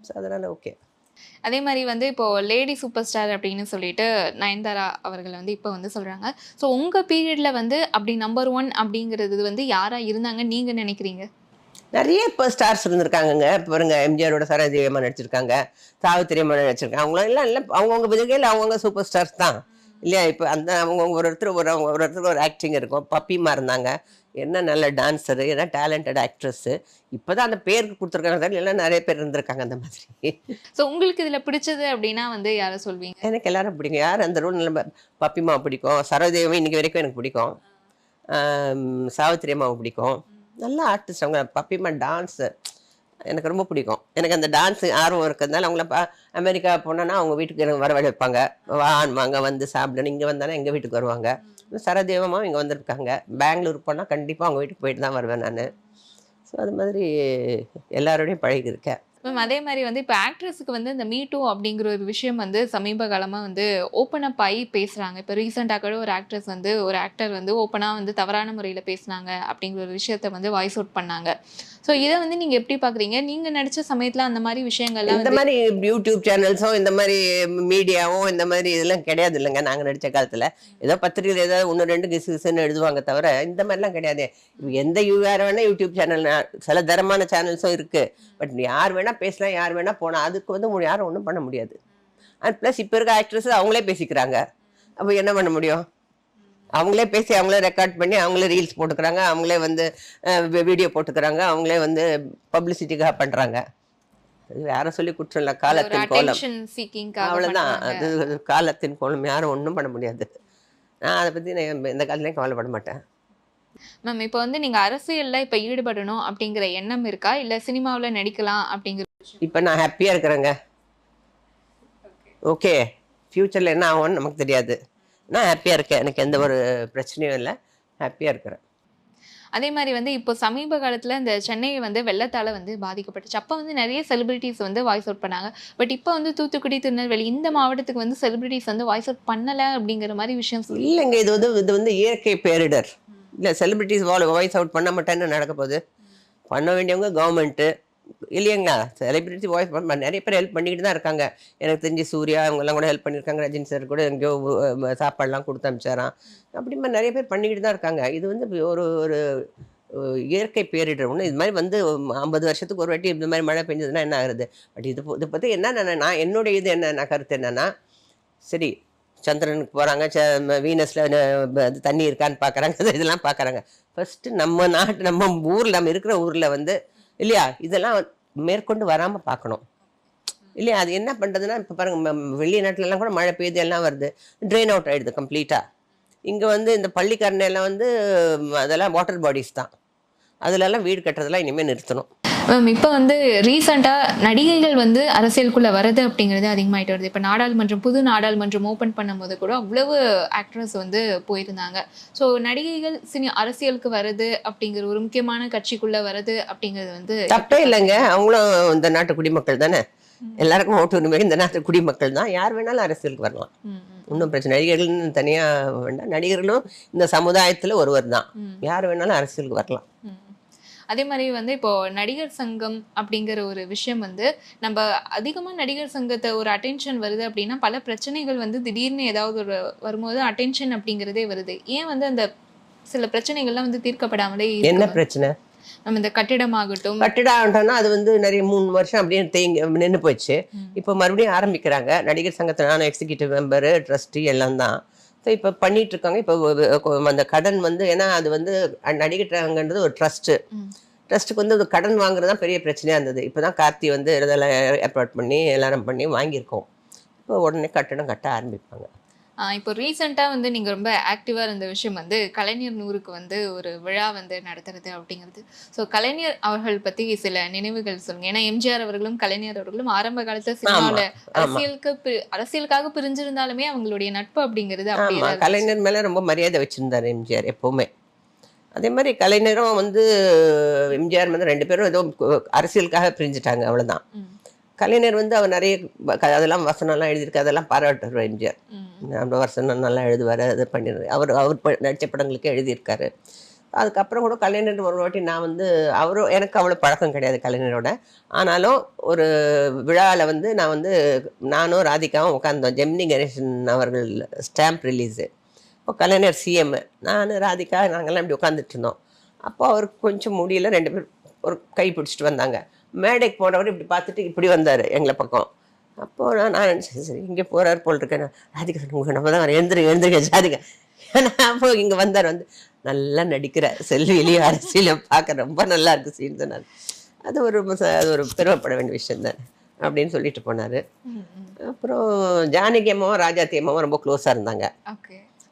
ஸோ அதனால் ஓகே. அதே மாதிரி வந்து இப்போ லேடி சூப்பர் ஸ்டார் அப்படின்னு சொல்லிட்டு நயன்தாரா அவர்கள் வந்து இப்போ வந்து சொல்றாங்க. ஸோ உங்க பீரியட்ல வந்து அப்படி நம்பர் 1 அப்படிங்கிறது வந்து யாரா இருந்தாங்க நீங்க நினைக்கிறீங்க? நிறைய இப்போ ஸ்டார்ஸ் இருந்திருக்காங்கங்க. இப்போ பாருங்க, எம்ஜிஆரோட சரோஜினி அம்மா நடிச்சிருக்காங்க, சாவித்திரி அம்மா நடிச்சிருக்காங்க. அவங்களாம் எல்லாம் இல்லை, அவங்கவுங்க விதகையில் அவங்கவுங்க சூப்பர் ஸ்டார்ஸ் தான் இல்லையா? இப்போ அந்த அவங்கவுங்க ஒரு ஒருத்தர் ஒரு ஆக்டிங் இருக்கும். பப்பிமா இருந்தாங்க, என்ன நல்ல டான்ஸரு, என்ன டேலண்டட் ஆக்ட்ரஸ்ஸு. இப்போ தான் அந்த பேருக்கு கொடுத்துருக்காங்க, எல்லாம் நிறைய பேர் இருந்திருக்காங்க அந்த மாதிரி. ஸோ உங்களுக்கு இதுல பிடிச்சது அப்படின்னா வந்து யாரை சொல்வீங்க? எனக்கு எல்லாரும் பிடிக்கும். யார் அந்த ரோல் நல்ல பப்பிமா பிடிக்கும், சரோஜேவி இன்னைக்கு வரைக்கும் எனக்கு பிடிக்கும், சாவித்திரி அம்மாவை பிடிக்கும். நல்ல ஆர்டிஸ்ட் அவங்க. பப்பிமா டான்ஸு எனக்கு ரொம்ப பிடிக்கும். எனக்கு அந்த டான்ஸ் ஆர்வம் இருக்கிறதுனால அவங்கள அமெரிக்கா போனோன்னா அவங்க வீட்டுக்கு எனக்கு வரவழைப்பாங்க, வாங்க வந்து சாப்பிடணும். இங்கே வந்தானே எங்கள் வீட்டுக்கு வருவாங்க. சரதேவமாவும் இங்கே வந்திருக்காங்க. பெங்களூர் போனால் கண்டிப்பாக அவங்க வீட்டுக்கு போயிட்டு தான் வருவேன் நான். ஸோ அது மாதிரி எல்லாரோடையும் பழகியிருக்கேன். மேம் அதே மாதிரி வந்து இப்போ ஆக்ட்ரஸுக்கு வந்து இந்த மீ டூ அப்படிங்கிற ஒரு விஷயம் வந்து சமீப காலமாக வந்து ஓப்பன் அப் ஆகி பேசுகிறாங்க. இப்போ ரீசெண்டாக கூட ஒரு ஆக்ட்ரஸ் வந்து ஒரு ஆக்டர் வந்து ஓப்பனாக வந்து தவறான முறையில் பேசினாங்க அப்படிங்கிற ஒரு விஷயத்த வந்து வாய்ஸ் அவுட் பண்ணாங்க. ஸோ இதை வந்து நீங்கள் எப்படி பார்க்குறீங்க? நீங்கள் நடித்த சமயத்தில் அந்த மாதிரி விஷயங்கள்லாம் இந்த மாதிரி யூடியூப் சேனல்ஸும் இந்த மாதிரி மீடியாவும் இந்த மாதிரி இதெல்லாம் கிடையாது இல்லைங்க. நாங்கள் நடித்த காலத்தில் ஏதோ பத்திரிகையில் ஏதாவது 1-2 கிசுன்னு எழுதுவாங்க தவிர இந்த மாதிரிலாம் கிடையாது. எந்த யார் வேணால் யூடியூப் சேனல், சில தரமான சேனல்ஸும் இருக்குது. பட் யார் வேணால் பேசலாம், யார் வேணால் போனால் அதுக்கு வந்து யாரும் ஒன்றும் பண்ண முடியாது. அண்ட் ப்ளஸ் இப்போ இருக்க ஆக்ட்ரஸ் அவங்களே பேசிக்கிறாங்க. அப்போ என்ன பண்ண முடியும்? அவங்களே பேசி அவங்களே ரெக்கார்ட் பண்ணி அவங்களே ரீல்ஸ் போட்டுக்கிறாங்க, அவங்களே வந்து வீடியோ போட்டுக்கிறாங்க, அவங்களே வந்து பப்ளிசிட்டிக்காக பண்ணுறாங்க. யாரும் சொல்லி குற்றம் இல்லை, காலத்தின் கோலம். அவ்வளோதான், அது காலத்தின் கோலம், யாரும் ஒன்றும் பண்ண முடியாது. நான் அதை பற்றி எந்த காலத்துலையும் கவலைப்பட மாட்டேன். மேம் இப்போ வந்து நீங்கள் அரசியலில் இப்போ ஈடுபடணும் அப்படிங்கிற எண்ணம் இருக்கா, இல்லை சினிமாவில் நடிக்கலாம் அப்படிங்கிற? இப்போ நான் ஹாப்பியாக இருக்கிறேங்க. ஓகே, ஃப்யூச்சரில் என்ன ஆகும்னு நமக்கு தெரியாது. நான் ஹாப்பியாக இருக்கேன், எனக்கு எந்த ஒரு பிரச்சனையும் இல்லை, ஹாப்பியாக இருக்கிறேன். அதே மாதிரி வந்து இப்போ சமீப காலத்தில் இந்த சென்னை வந்து வெள்ளத்தால் வந்து பாதிக்கப்பட்டுச்சு. அப்போ வந்து நிறைய செலிபிரிட்டிஸ் வந்து வாய்ஸ் அவுட் பண்ணாங்க. பட் இப்போ வந்து தூத்துக்குடி, திருநெல்வேலி இந்த மாவட்டத்துக்கு வந்து செலிபிரிட்டிஸ் வந்து வாய்ஸ் அவுட் பண்ணலை அப்படிங்கிற மாதிரி விஷயம் இல்லைங்க. இது வந்து இயற்கை பேரிடர் இல்லை. செலிபிரிட்டிஸ் வாய்ஸ் அவுட் பண்ண மாட்டேன்னு நடக்க போகுது. பண்ண வேண்டியவங்க கவர்மெண்ட்டு இல்லைங்களா? செலிபிரிட்டி வாய்ஸ் நிறைய பேர் ஹெல்ப் பண்ணிக்கிட்டு தான் இருக்காங்க. எனக்கு தெரிஞ்சு சூர்யா அவங்கெல்லாம் கூட ஹெல்ப் பண்ணியிருக்காங்க. ரஜினி சார் கூட எங்கேயோ சாப்பாடெலாம் கொடுத்து அனுப்பிச்சாராம். அப்படி மாதிரி நிறைய பேர் பண்ணிக்கிட்டு தான் இருக்காங்க. இது வந்து ஒரு ஒரு இயற்கை பேரிடர். ஒன்று இது மாதிரி வந்து 50 வருஷத்துக்கு ஒரு வாட்டி இந்த மாதிரி மழை பெஞ்சதுன்னா என்ன ஆகுது? பட் இதை பற்றி என்ன நான் என்னுடைய இது என்ன கருத்து என்னென்னா, சரி சந்திரனுக்கு போகிறாங்க, வீனஸில் தண்ணி இருக்கான்னு பார்க்குறாங்க, இதெல்லாம் பார்க்குறாங்க. ஃபஸ்ட்டு நம்ம நாட்டு நம்ம ஊரில் நம்ம இருக்கிற ஊரில் வந்து இல்லையா இதெல்லாம் மேற்கொண்டு வராமல் பார்க்கணும் இல்லையா? அது என்ன பண்ணுறதுன்னா, இப்போ பாருங்கள், வெளிநாட்டிலலாம் கூட மழை பெய்யுது, எல்லாம் வருது, ட்ரெயின் அவுட் ஆகிடுது கம்ப்ளீட்டாக. இங்கே வந்து இந்த பள்ளிக்கரணையெல்லாம் வந்து அதெல்லாம் வாட்டர் பாடிஸ் தான். அதிலெல்லாம் வீடு கட்டுறதெல்லாம் இனிமேல் நிறுத்தணும். மேம் இப்போ வந்து ரீசெண்டாக நடிகைகள் வந்து அரசியலுக்குள்ளே வரது அப்படிங்கிறது அதிகமாகிட்டு வருது. இப்போ நாடாளுமன்றம், புது நாடாளுமன்றம் ஓப்பன் பண்ணும்போது கூட அவ்வளவு ஆக்ட்ரஸ் வந்து போயிருந்தாங்க. ஸோ நடிகைகள் அரசியலுக்கு வருது அப்படிங்கிற ஒரு முக்கியமான கட்சிக்குள்ளே வருது அப்படிங்கிறது வந்து தப்பே இல்லைங்க. அவங்களும் இந்த நாட்டு குடிமக்கள் தானே, எல்லாருக்கும் ஓட்டு உரிமை இந்த நாட்டு குடிமக்கள் தான். யார் வேணாலும் அரசியலுக்கு வரலாம், ஒன்றும் பிரச்சனை. நடிகர்கள்னு தனியாக வேண்டாம், நடிகர்களும் இந்த சமுதாயத்தில் ஒருவர் தான். யார் வேணாலும் அரசியலுக்கு வரலாம். அதே மாதிரி வந்து இப்போ நடிகர் சங்கம் அப்படிங்கிற ஒரு விஷயம் வந்து நம்ம அதிகமாக நடிகர் சங்கத்தை ஒரு அட்டென்ஷன் வருது அப்படின்னா பல பிரச்சனைகள் வந்து திடீர்னு ஏதாவது ஒரு வரும்போது அட்டென்ஷன் அப்படிங்கிறதே வருது. ஏன் வந்து அந்த சில பிரச்சனைகள்லாம் வந்து தீர்க்கப்படாமலே? என்ன பிரச்சனை? நம்ம இந்த கட்டிடம் ஆகட்டும்னா அது வந்து நிறைய 3 வருஷம் அப்படியே நின்று போச்சு. இப்போ மறுபடியும் ஆரம்பிக்கிறாங்க. நடிகர் சங்கத்தில் நானும் எக்ஸிக்யூட்டிவ் மெம்பரு, ட்ரஸ்டி எல்லாம் தான். ஸோ இப்போ பண்ணிட்டு இருக்காங்க. இப்போ அந்த கடன் வந்து, ஏன்னா அது வந்து நடிகர் சங்கன்றது ஒரு ட்ரஸ்ட்டு. ட்ரஸ்ட்டுக்கு வந்து அது கடன் வாங்குறது தான் பெரிய பிரச்சனையாக இருந்தது. இப்போ தான் கார்த்தி வந்து இதெல்லாம் ஏற்பாடு பண்ணி எல்லாரும் பண்ணி வாங்கியிருக்கோம். இப்போ உடனே கட்டடம் கட்ட ஆரம்பிப்பாங்க. இப்போ ரீசெண்டாக வந்து நீங்கள் ரொம்ப ஆக்டிவாக இருந்த விஷயம் வந்து கலைஞர் 100க்கு வந்து ஒரு விழா வந்து நடத்துறது அப்படிங்கிறது. ஸோ கலைஞர் அவர்கள் பற்றி சில நினைவுகள் சொல்லுங்கள். ஏன்னா எம்ஜிஆர் அவர்களும் கலைஞர் அவர்களும் ஆரம்ப காலத்தில் சினிமாவில் அரசியலுக்காக பிரிஞ்சிருந்தாலுமே அவங்களுடைய நட்பு அப்படிங்கிறது அப்படியே ஆமாம், கலைஞர் மேலே ரொம்ப மரியாதை வச்சுருந்தார் எம்ஜிஆர் எப்போவுமே. அதே மாதிரி கலைஞரும் வந்து எம்ஜிஆர் வந்து 2 பேரும் ஏதோ அரசியலுக்காக பிரிஞ்சுட்டாங்க, அவ்வளோதான். கலைஞர் வந்து அவர் நிறைய அதெல்லாம் வசனம்லாம் எழுதியிருக்கு, அதெல்லாம் பாராட்டுவார் எம்ஜிஆர். நம்ம வசனம் நல்லா எழுதுவார், அதை பண்ணிடுறாரு. அவர் நடித்த படங்களுக்கு எழுதியிருக்காரு. அதுக்கப்புறம் கூட கலைஞர் ஒரு வாட்டி நான் வந்து எனக்கு அவ்வளோ பழக்கம் கிடையாது கலைஞரோட. ஆனாலும் ஒரு விழாவில் வந்து நான் வந்து நானும் ராதிகாவும் உட்காந்தோம். ஜெமினி கணேசன் அவர்கள் ஸ்டாம்ப் ரிலீஸு. இப்போ கலைஞர் சிஎம், நான் ராதிகா நாங்கள்லாம் இப்படி உட்காந்துட்டு இருந்தோம். அப்போ அவருக்கு கொஞ்சம் முடியல, 2 பேர் ஒரு கை பிடிச்சிட்டு வந்தாங்க. மேடைக்கு போனவர் இப்படி பார்த்துட்டு இப்படி வந்தார் எங்களை பக்கம். அப்போது நான் நினச்சேன், சரி இங்கே போகிறார் போல் இருக்கேன். ராதிகா நம்ம தான் எழுந்திருக்க ராதிகா. ஏன்னா அப்போ இங்கே வந்தார், வந்து நல்லா நடிக்கிற செல்வியிலையும் அரசியலையும் பார்க்க ரொம்ப நல்லா இருக்கு சீன் சொன்னார். அது ஒரு பெருமைப்பட வேண்டிய விஷயம் தானே அப்படின்னு சொல்லிட்டு போனார். அப்புறம் ஜானகி அம்மாவும் ராஜாத்தி அம்மாவும் ரொம்ப க்ளோஸாக இருந்தாங்க.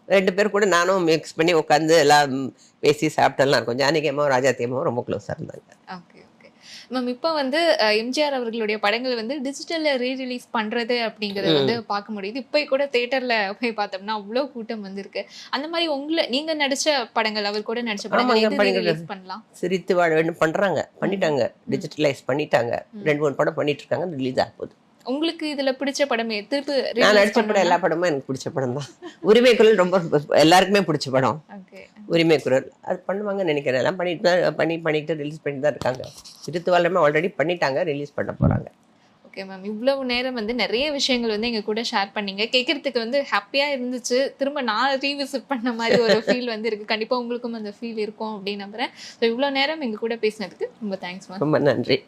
2 பேர் கூட நானும் மிக்ஸ் பண்ணி உட்காந்து எல்லாம் பேசி சாப்பிட்டெல்லாம் இருக்கும். ஜானகி அம்மாவும் ராஜாத்தி அம்மாவும் ரொம்ப க்ளோஸாக இருந்தாங்க. மேம் இப்போ வந்து எம்ஜிஆர் அவர்களுடைய படங்கள் வந்து டிஜிட்டலில் ரீரிலீஸ் பண்ணுறது அப்படிங்கிறது வந்து பார்க்க முடியுது. இப்போ கூட தேட்டரில் போய் பார்த்தோம்னா அவ்வளோ கூட்டம் வந்திருக்கு. அந்த மாதிரி நீங்கள் நடித்த படங்கள், அவர் கூட நடித்த படங்கள் ரிலீஸ் பண்ணலாம். சிரித்து வாழ வேண்டும் பண்ணிட்டாங்க, டிஜிட்டலைஸ் பண்ணிட்டாங்க. 2-3 படம் பண்ணிட்டு இருக்காங்க, ரிலீஸ் ஆக போகுது. உங்களுக்கு இதுல பிடிச்ச படமே திருப்பி நான் நடிச்ச படம் எல்லா படமும் எனக்கு பிடிச்ச படம் தான். உரிமை குரல் ரொம்ப எல்லாருக்குமே பிடிச்ச படம். உரிமை குரல் அது பண்ணுவாங்கன்னு நினைக்கிறேன். எல்லாம் பண்ணிட்டு ரிலீஸ் பண்ணிட்டு தான் இருக்காங்க. சிரித்து வாழமே ஆல்ரெடி பண்ணிட்டாங்க, ரிலீஸ் பண்ண போறாங்க. ஓகே மேம், இவ்வளவு நேரம் வந்து நிறைய விஷயங்கள் வந்து எங்க கூட ஷேர் பண்ணீங்க. கேட்கறதுக்கு வந்து ஹாப்பியா இருந்துச்சு. திரும்ப நான் ரீவிசிட் பண்ண மாதிரி ஒரு ஃபீல் வந்து இருக்கு. கண்டிப்பா உங்களுக்கும் அந்த ஃபீல் இருக்கும் அப்படின்னு நம்புறேன். ஸோ இவ்வளோ நேரம் எங்க கூட பேசினதுக்கு ரொம்ப தேங்க்ஸ் மேம். ரொம்ப நன்றி.